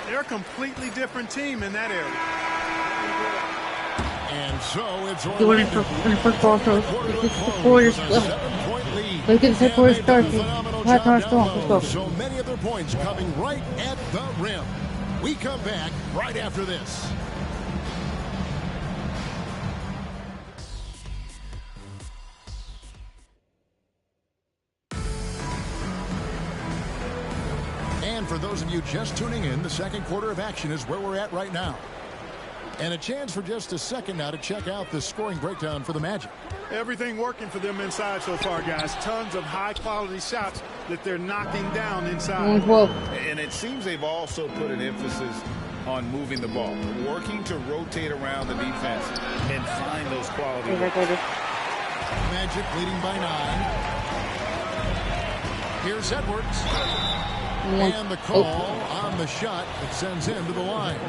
They're a completely different team in that area. And so it's Orlando. So many other points coming right at the rim. We come back right after this. And for those of you just tuning in, the second quarter of action is where we're at right now. And a chance for just a second now to check out the scoring breakdown for the Magic. Everything working for them inside so far, guys. Tons of high-quality shots that they're knocking down inside. And it seems they've also put an emphasis on moving the ball, working to rotate around the defense and find those quality. Magic leading by 9. Here's Edwards. And the call on the shot that sends him to the line.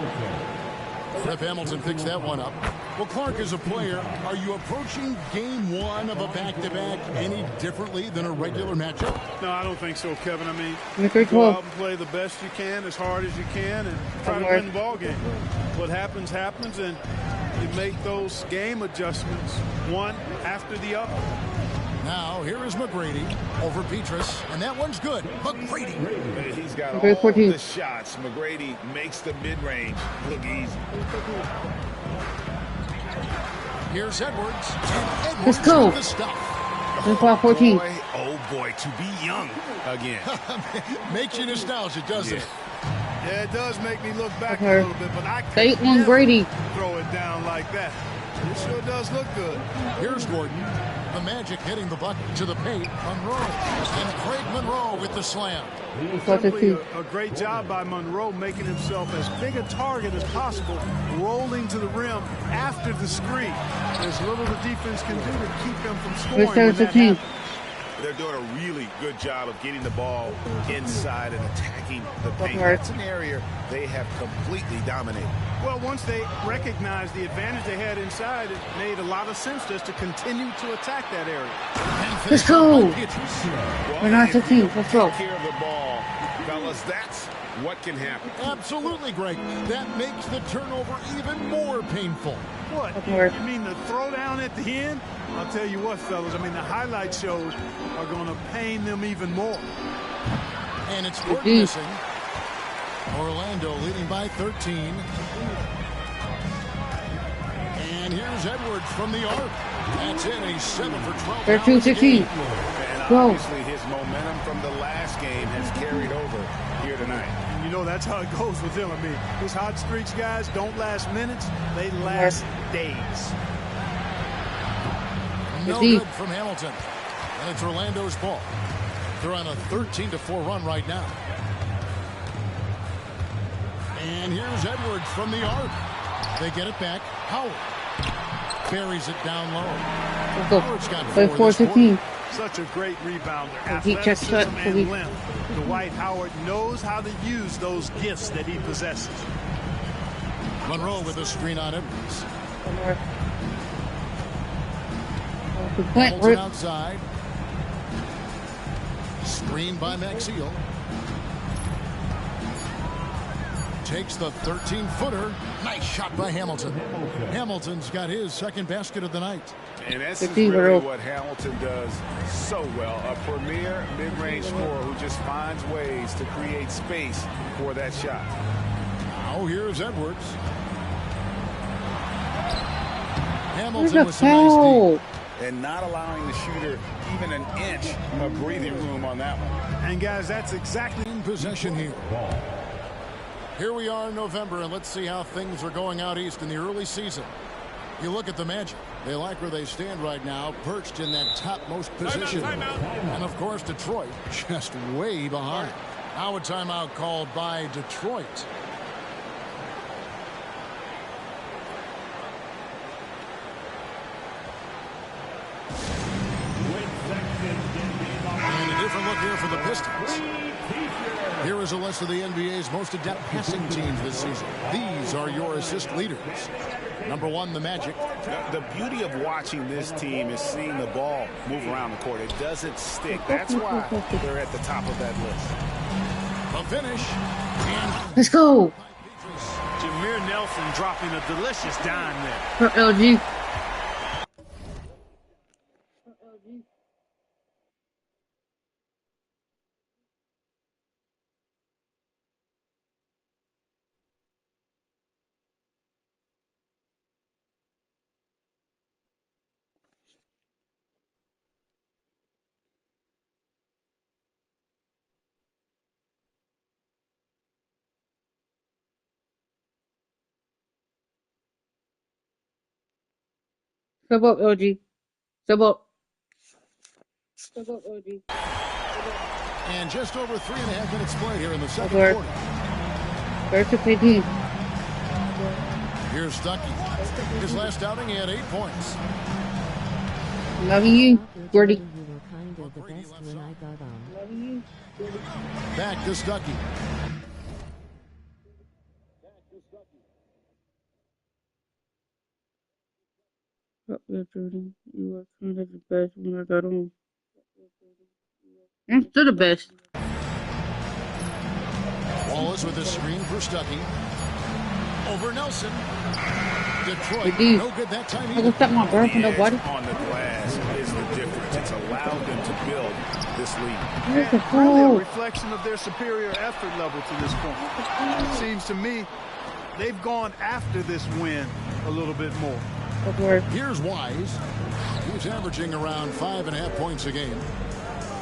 Rip Hamilton picks that one up. Well, Clark, as a player, are you approaching game 1 of a back-to-back any differently than a regular matchup? No, I don't think so, Kevin. I mean, go out and play the best you can, as hard as you can, and try to win the ball game. What happens, happens, and you make those game adjustments one after the other. Now, here is McGrady over Petrus, and that one's good. McGrady. He's got all the shots. McGrady makes the mid-range look easy. Here's Edwards. Let's go. The stuff. 14. Oh, boy, to be young again. Makes you nostalgic, doesn't it? Yeah, it does make me look back a little bit, but I can't never throw it down like that. It sure does look good. Here's Gordon. The Magic hitting the bucket to the paint. Monroe. And Craig Monroe with the slam. Simply a great job by Monroe, making himself as big a target as possible, rolling to the rim after the screen. There's little the defense can do to keep him from scoring when that happens. They're doing a really good job of getting the ball inside and attacking the paint. That's an area they have completely dominated. Well, once they recognized the advantage they had inside, it made a lot of sense just to continue to attack that area. Let's go. We're not 15. Let's go. Take care of the ball, fellas. That's what can happen. Absolutely, Greg. That makes the turnover even more painful. What? You mean the throwdown at the end? I'll tell you what, fellas. I mean, the highlight shows are going to pain them even more. And it's missing. Orlando leading by 13. And here's Edwards from the arc. That's in. He's 7 for 12. 13-16. And obviously his momentum from the last game has carried over here tonight. And you know that's how it goes with him. I mean, his hot streaks, guys, don't last minutes. They last days. No good from Hamilton. And it's Orlando's ball. They're on a 13-4 run right now. And here's Edwards from the arc. They get it back. Howard buries it down low. Howard's got 4-15. Such a great rebounder. Athleticism and length. Dwight Howard knows how to use those gifts that he possesses. Monroe with a screen on Edwards. Hamilton outside. Screened by Maxiel. Takes the 13-footer. Nice shot by Hamilton. Hamilton's got his second basket of the night. And that's really what Hamilton does so well. A premier mid-range scorer who just finds ways to create space for that shot. Now here's Edwards. Hamilton with some nice deep. And not allowing the shooter even an inch of breathing room on that one. And guys, that's exactly in possession here. Here we are in November, and let's see how things are going out east in the early season. You look at the Magic. They like where they stand right now, perched in that topmost position. And, of course, Detroit just way behind. Now a timeout called by Detroit. And a different look here for the Pistons. Here is a list of the NBA's most adept passing teams this season. These are your assist leaders. Number 1, the Magic. The beauty of watching this team is seeing the ball move around the court. It doesn't stick. That's why they're at the top of that list. A finish. And let's go. Jameer Nelson dropping a delicious dime there. For LG. Sub up, LG. Sub up. Sub up, LG. And just over 3.5 minutes play here in the second quarter. There's a 15. Here's Stuckey. His last outing, he had 8 points. Loving you, Gordy. Back to Stuckey. Jordan, you are kind of the best when I got on. I'm still the best. Wallace with a screen for Stuckey. Over Nelson. Detroit, no good that time either. I just got my burn from the body. On the glass is the difference. It's allowed them to build this lead. And really a reflection of their superior effort level to this point. It seems to me they've gone after this win a little bit more. Here's Wise. He's averaging around 5.5 points a game.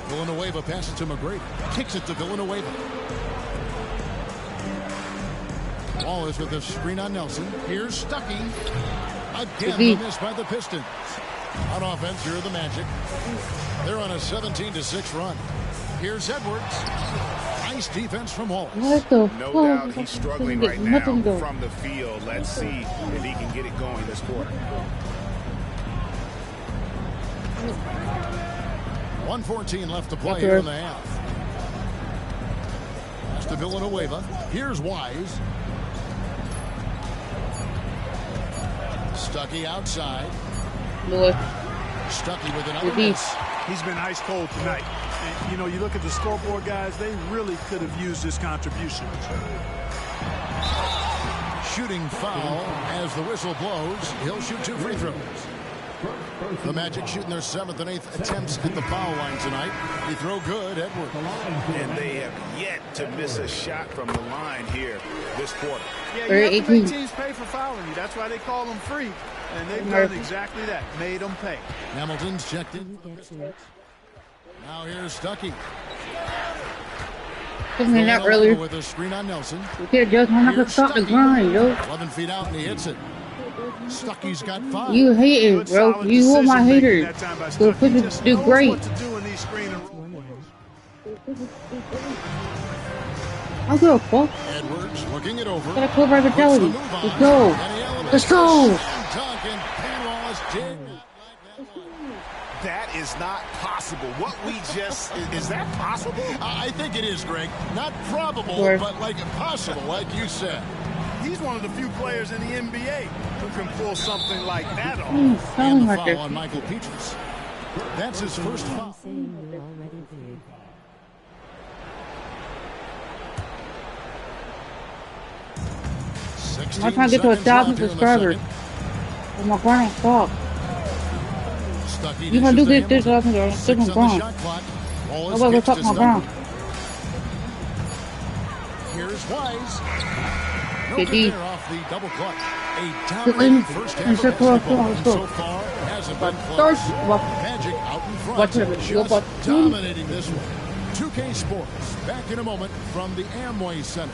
Villanueva passes to McGrady. Kicks it to Villanueva. Wallace with a screen on Nelson. Here's Stuckey. Again, the miss by the Pistons. On offense, here are the Magic. They're on a 17-6 run. Here's Edwards. Nice defense from Wallace. What the No fuck? doubt he's struggling right now from the field. Let's see if he can get it going this quarter. 1:14 left to play here in the half. Pass to Villanueva. Here's Wise. Stuckey outside. Stuckey with another miss. He's been ice cold tonight. And, you know, you look at the scoreboard, guys, they really could have used this contribution. Shooting foul as the whistle blows. He'll shoot 2 free throws. The Magic shooting their 7th and 8th attempts at the foul line tonight. They throw good, Edwards. And they have yet to miss a shot from the line here this quarter. Yeah, you have to make teams pay for fouling you. That's why they call them free. And they've done exactly that. Made them pay. Hamilton's checked in. Now here's Stuckey. That earlier. With a screen on Nelson. You can't just want to stop the grind, yo. 11 feet out and he hits it. Stuckey's got 5. You hate it, bro. You are my hater. So put it to do great. I'll go, fuck. Edwards looking it over. Gotta close our vitality. Let's go. Let's go. That is not possible. What we just, is that possible? I think it is, Greg. Not probable, but like possible, like you said. He's one of the few players in the NBA who can pull something like that off. And the foul on Michael Peaches. That's his first foul. I'm trying to get to 1,000 subscribers. Oh my god, fuck. You gonna do this, I'm still gone. I'm gonna go fuck my ground. Here's Wise. No good there off the double clutch. A dominating first half of basketball, and so far hasn't been close. Magic out in front, just dominating this one. 2K Sports, back in a moment from the Amway Center.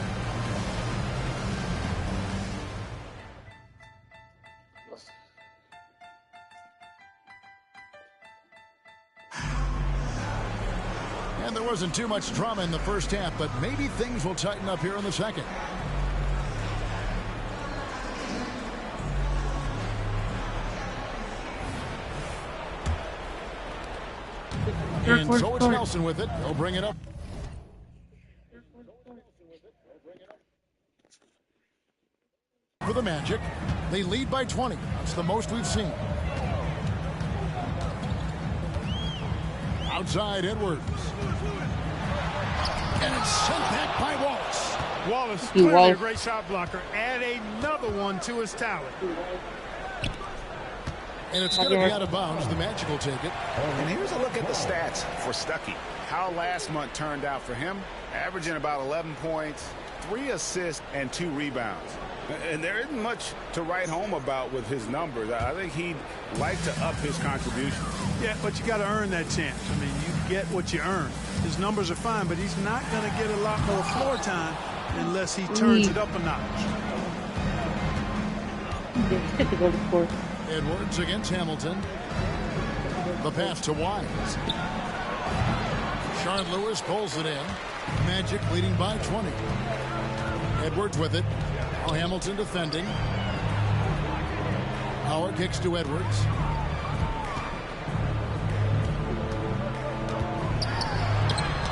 And there wasn't too much drama in the first half, but maybe things will tighten up here in the second. And so it's Nelson with it. He'll bring it up. For the Magic, they lead by 20. That's the most we've seen. Outside Edwards. And it's sent back by Wallace. Wallace, clearly a great shot blocker. Add another one to his talent. And it's going to be out of bounds. The Magic will take it. And here's a look at the stats for Stuckey. How last month turned out for him. Averaging about 11 points, 3 assists, and 2 rebounds. And there isn't much to write home about with his numbers. I think he'd like to up his contribution. Yeah, but you got to earn that chance. I mean, you get what you earn. His numbers are fine, but he's not going to get a lot more floor time unless he turns it up a notch. Edwards against Hamilton. The pass to Wise. Sean Lewis pulls it in. Magic leading by 20. Edwards with it. Oh, Hamilton defending. Howard kicks to Edwards.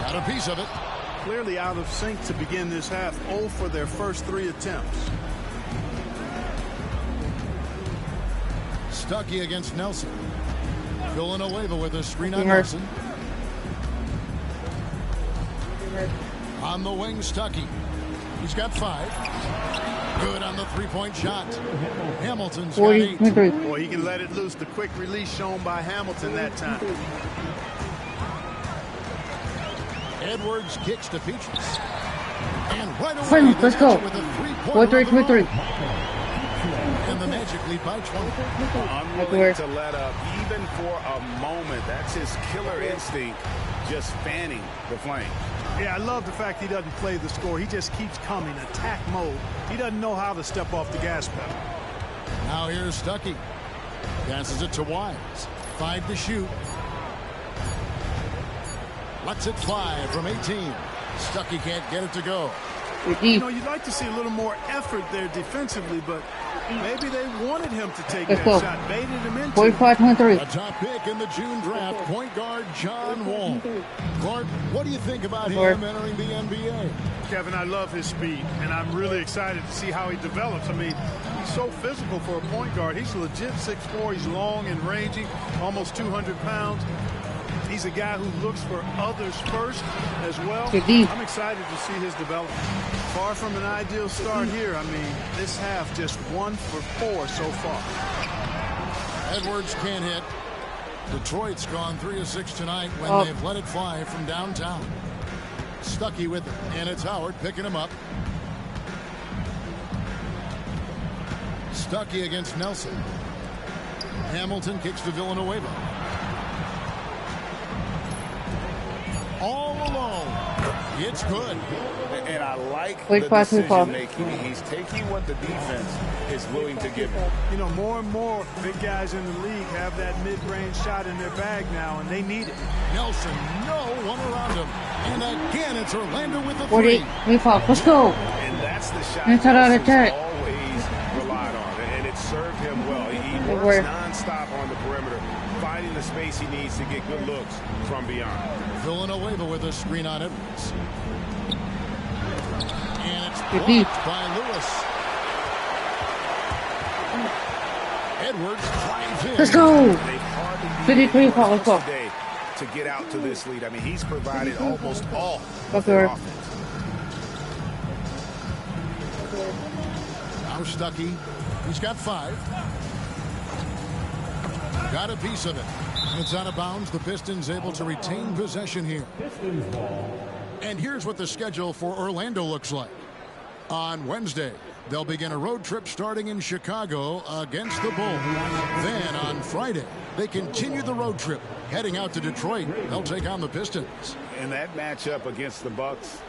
Got a piece of it. Clearly out of sync to begin this half. 0 for their first 3 attempts. Stuckey against Nelson. Villanueva with a screen on Nelson. On the wing, Stuckey. He's got 5. Good on the three-point shot. Hamilton's got 8. Boy, he can let it loose. The quick release shown by Hamilton that time. Edwards kicks to Peaches. And right away, let's go. With a 4-3. And the Magic lead by 20. Unwilling to let up even for a moment. That's his killer instinct, just fanning the flame. Yeah, I love the fact he doesn't play the score. He just keeps coming, attack mode. He doesn't know how to step off the gas pedal. Now here's Stuckey. Passes it to Wise. 5 to shoot. Lets it fly from 18. Stuckey can't get it to go. You know, you'd like to see a little more effort there defensively, but maybe they wanted him to take that shot, baited him into 45-23. A top pick in the June draft, point guard John Wall. Clark, what do you think about him entering the NBA? Kevin, I love his speed, and I'm really excited to see how he develops. I mean, he's so physical for a point guard. He's legit 6'4". He's long and rangy, almost 200 pounds. He's a guy who looks for others first as well. I'm excited to see his development. Far from an ideal start here. I mean, this half just 1 for 4 so far. Edwards can't hit. Detroit's gone 3 of 6 tonight when they've let it fly from downtown. Stuckey with it, and it's Howard picking him up. Stuckey against Nelson. Hamilton kicks to Villanueva. All alone. It's good. And I like the decision making. He's taking what the defense is willing to give him. You know, more and more big guys in the league have that mid-range shot in their bag now, and they need it. Nelson, no one around him. And again, it's Orlando with the 3. Let's go. And that's the shot Nelson's always relied on, and it served him well. He works nonstop on the perimeter, finding the space he needs to get good looks from beyond. Villanueva with a screen on Edwards. And it's blocked by Lewis. Edwards drives in. Let's go. 53 fouls today to get out to this lead. I mean, he's provided almost all of their offense. Now Stuckey. He's got 5. Got a piece of it. It's out of bounds. The Pistons able to retain possession here. And here's what the schedule for Orlando looks like. On Wednesday, they'll begin a road trip starting in Chicago against the Bulls. Then on Friday, they continue the road trip heading out to Detroit. They'll take on the Pistons. And that matchup against the Bucks,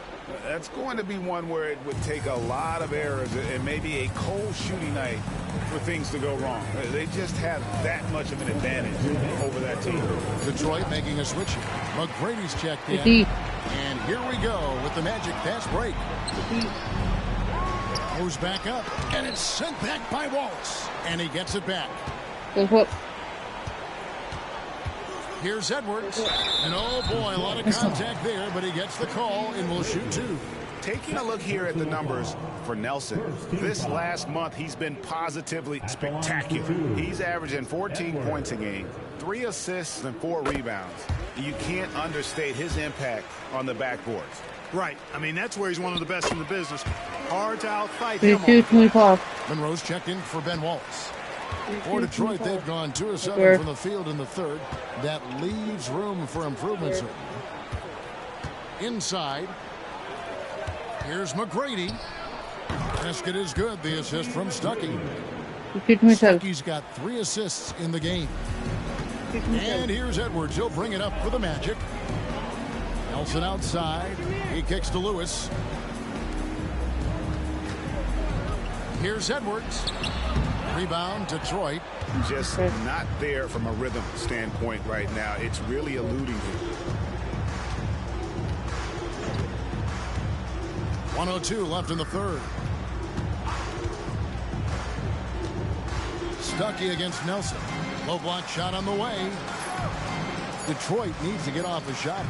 that's going to be one where it would take a lot of errors and maybe a cold shooting night for things to go wrong. They just have that much of an advantage over that team. Detroit making a switch here. McGrady's checked in. And here we go with the Magic fast break. Goes back up, and it's sent back by Wallace. And he gets it back. Here's Edwards. And oh boy, a lot of contact there, but he gets the call and will shoot 2. Taking a look here at the numbers for Nelson, this last month he's been positively spectacular. He's averaging 14 points a game, 3 assists and 4 rebounds. You can't understate his impact on the backboards. Right. I mean, that's where he's one of the best in the business. Hard to outfight him. Monroe's checked in for Ben Wallace. For Detroit, they've gone 2 of 7 from the field in the third. That leaves room for improvement, certainly. Inside. Here's McGrady. Basket is good. The assist from Stuckey. Stuckey's got 3 assists in the game. And here's Edwards. He'll bring it up for the Magic. Nelson outside. He kicks to Lewis. Here's Edwards. Rebound, Detroit. Just not there from a rhythm standpoint right now. It's really eluding him. 1:02 left in the third. Stuckey against Nelson. Low block shot on the way. Detroit needs to get off a shot.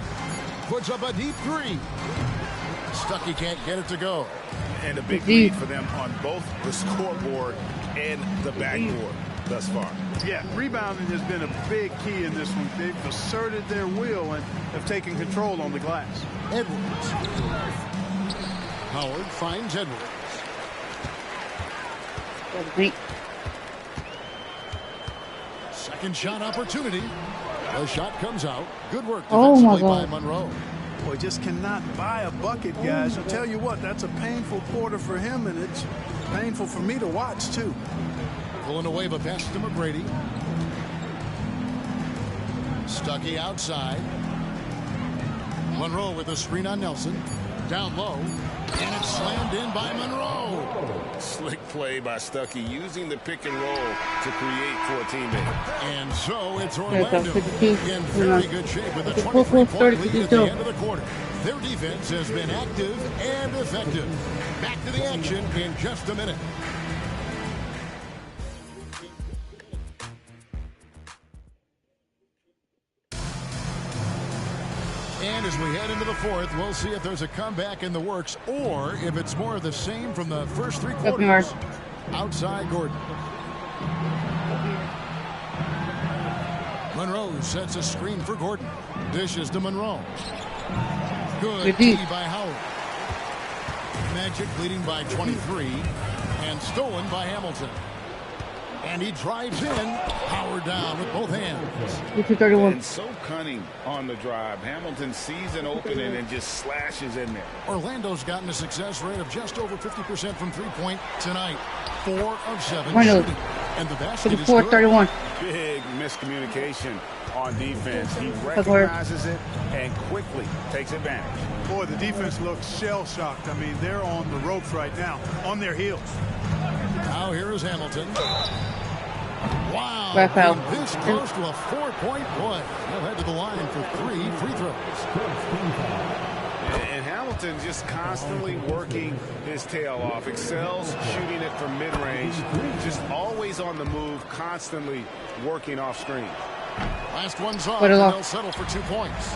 Puts up a deep 3. Stuckey can't get it to go. And a big lead for them on both the scoreboard and the backboard thus far. Yeah, rebounding has been a big key in this one. They've asserted their will and have taken control on the glass. Edwards. Howard finds Edwards. Second shot opportunity. The shot comes out. Good work defensively by Monroe. Boy, just cannot buy a bucket, guys. I'll tell you what, that's a painful quarter for him, and it's painful for me to watch, too. Villanueva pass to McGrady. Stuckey outside. Monroe with a screen on Nelson. down low, and it's slammed in by Monroe. Slick play by Stuckey, using the pick and roll to create for a teammate. And so it's Orlando in very good shape with a 23-point lead at the end of the quarter. Their defense has been active and effective. Back to the action in just a minute. And as we head into the fourth, we'll see if there's a comeback in the works or if it's more of the same from the first three quarters. Outside Gordon. Monroe sets a screen for Gordon. Dishes to Monroe. Good D by Howard. Magic leading by 23 and stolen by Hamilton. And he drives in. Howard down with both hands. And so cunning on the drive. Hamilton sees an opening and just slashes in there. Orlando's gotten a success rate of just over 50% from three-point tonight. 4 of 7 shooting. And the basket is good. Big miscommunication on defense. He recognizes it and quickly takes advantage. Boy, the defense looks shell-shocked. I mean, they're on the ropes right now, on their heels. Now here is Hamilton. Wow. This close to a 4-point play. He'll head to the line for 3 free throws. And Hamilton just constantly working his tail off. Excels shooting it from mid-range. Just always on the move, constantly working off screen. Last one's off, and they'll settle for 2 points.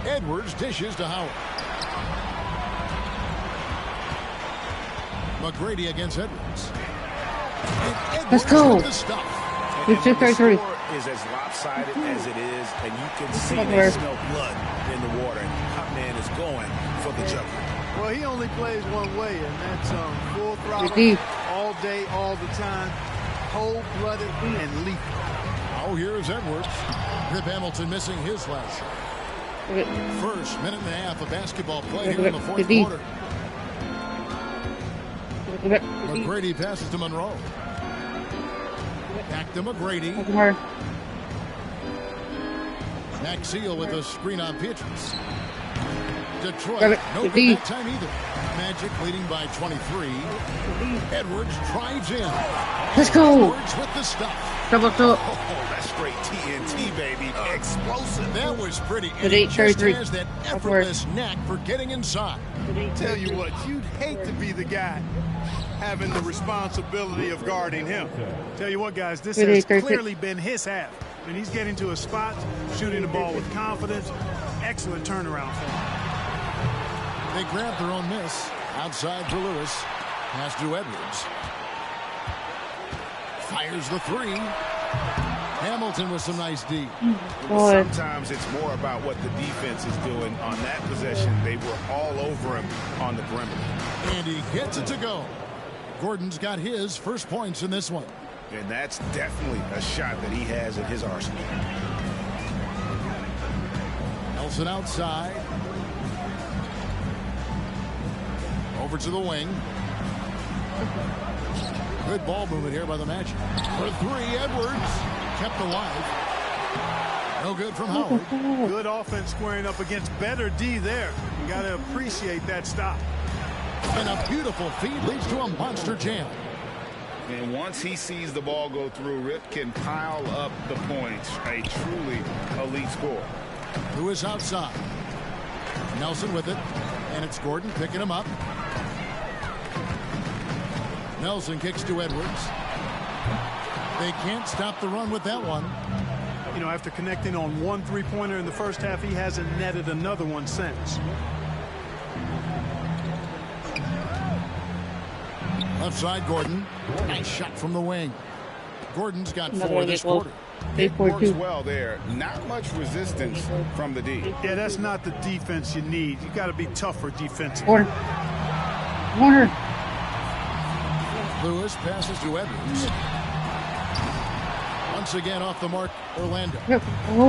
Edwards dishes to Howard. McGrady against Edwards. Let's go. The stuff. And the score is as lopsided as it is, and you can see they smell blood in the water. And Hot Man is going for the jumper. Well, he only plays one way, and that's full throttle, all day, all the time, cold-blooded and lethal. Oh, here's Edwards. Rip Hamilton missing his last shot. First minute and a half of basketball play here in the fourth quarter. McGrady passes to Monroe. Back to McGrady. Maxiel with a screen on Pietrus. Detroit, no good that time either. Magic leading by 23. Edwards drives in. Let's go. Edwards with the stuff. Oh, that's straight TNT, baby. Explosive. That was pretty. And he just has that effortless knack for getting inside. Tell you what, you'd hate to be the guy having the responsibility of guarding him. Tell you what, guys, this has clearly been his half. And he's getting to a spot, shooting the ball with confidence. Excellent turnaround for him. They grab their own miss. Outside for Lewis. Pass to Edwards. Fires the 3. Hamilton with some nice D. Sometimes it's more about what the defense is doing on that possession. They were all over him on the perimeter. And he gets it to go. Gordon's got his first points in this one. And that's definitely a shot that he has in his arsenal. Nelson outside. Over to the wing. Good ball movement here by the Magic. For 3, Edwards. Kept alive. No good from Howard. Good offense squaring up against better D there. You got to appreciate that stop. And a beautiful feed leads to a monster jam. And once he sees the ball go through, Rip can pile up the points. A truly elite score. Lewis outside. Nelson with it. And it's Gordon picking him up. Nelson kicks to Edwards. They can't stop the run with that one. You know, after connecting on 1 3-pointer in the first half, he hasn't netted another one since. Left side, Gordon. Nice shot from the wing. Gordon's got 4 this quarter. It works well there. Not much resistance from the D. Yeah, that's not the defense you need. You got to be tougher defensively. Warner. Lewis passes to Edwards. Once again off the mark, Orlando.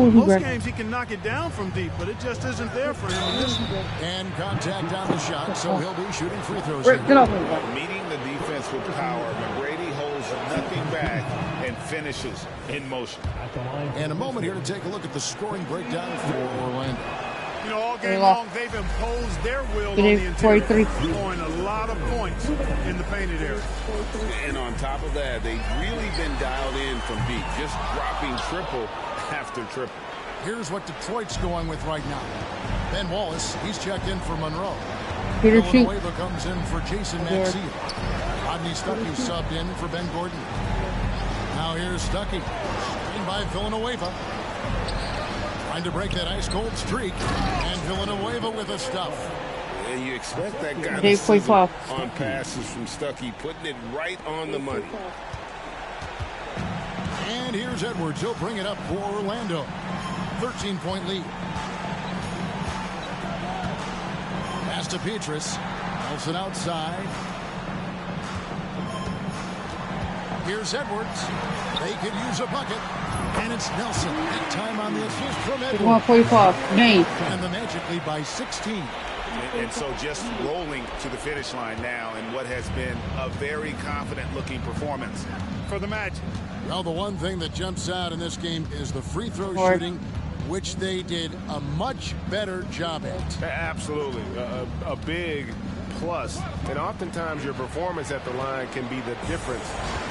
Most games he can knock it down from deep, but it just isn't there for him in this one. And contact on the shot, so he'll be shooting free throws. Meeting the defense with power, McGrady holds nothing back and finishes in motion. And a moment here to take a look at the scoring breakdown for Orlando. You know, all game long, they've imposed their will on the interior, scoring a lot of points in the painted area. And on top of that, they've really been dialed in from deep, just dropping triple after triple. Here's what Detroit's going with right now. Ben Wallace, he's checked in for Monroe. Peter Villanueva comes in for Jason Maxey. Rodney Stuckey subbed in for Ben Gordon. Now here's Stuckey, screened by Villanueva. Trying to break that ice-cold streak. And Villanueva with a stuff. And you expect that kind of sizzle on passes from Stuckey, putting it right on the money. And here's Edwards. He'll bring it up for Orlando. 13-point lead. Pass to Petrus. Nelson outside. Here's Edwards. They could use a bucket. And it's Nelson. Big time on the assist from Edwards. 145. And the Magic lead by 16. And so just rolling to the finish line now in what has been a very confident-looking performance for the Magic. Well, the one thing that jumps out in this game is the free throw shooting, which they did a much better job at. Absolutely. A big plus. And oftentimes your performance at the line can be the difference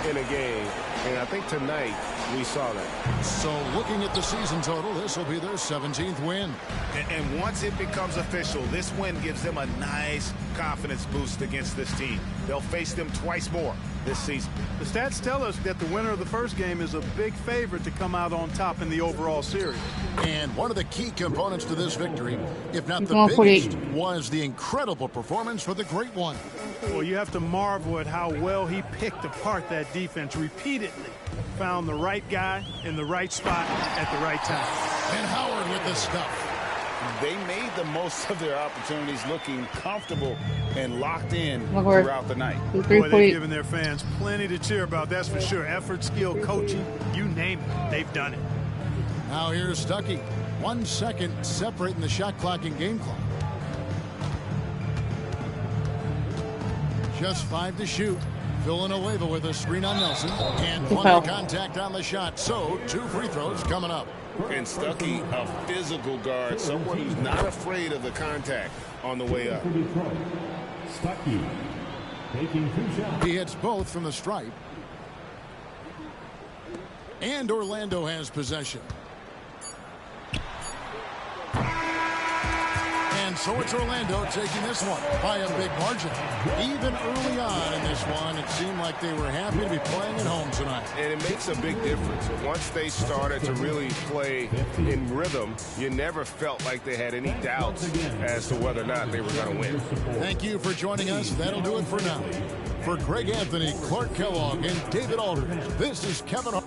in a game. And I think tonight we saw that. So looking at the season total, this will be their 17th win. And once it becomes official, this win gives them a nice confidence boost against this team. They'll face them twice more this season. The stats tell us that the winner of the first game is a big favorite to come out on top in the overall series. And one of the key components to this victory, if not the biggest, was the incredible performance for the Great One. Well, you have to marvel at how well he picked apart that defense repeatedly. Found the right guy in the right spot at the right time. And Howard with the stuff. They made the most of their opportunities, looking comfortable and locked in throughout the night. Boy, they've given their fans plenty to cheer about, that's for sure. Effort, skill, coaching, you name it, they've done it. Now here's Stuckey. 1 second separating the shot clock and game clock. Just 5 to shoot. Villanueva with a screen on Nelson. And plenty of contact on the shot. So 2 free throws coming up. And Stuckey, a physical guard, someone who's not afraid of the contact on the way up. Stuckey taking 2 shots. He hits both from the stripe. And Orlando has possession. And so it's Orlando taking this one by a big margin. Even early on in this one, it seemed like they were happy to be playing at home tonight. And it makes a big difference. Once they started to really play in rhythm, you never felt like they had any doubts as to whether or not they were going to win. Thank you for joining us. That'll do it for now. For Greg Anthony, Clark Kellogg, and David Aldridge, this is Kevin Hart.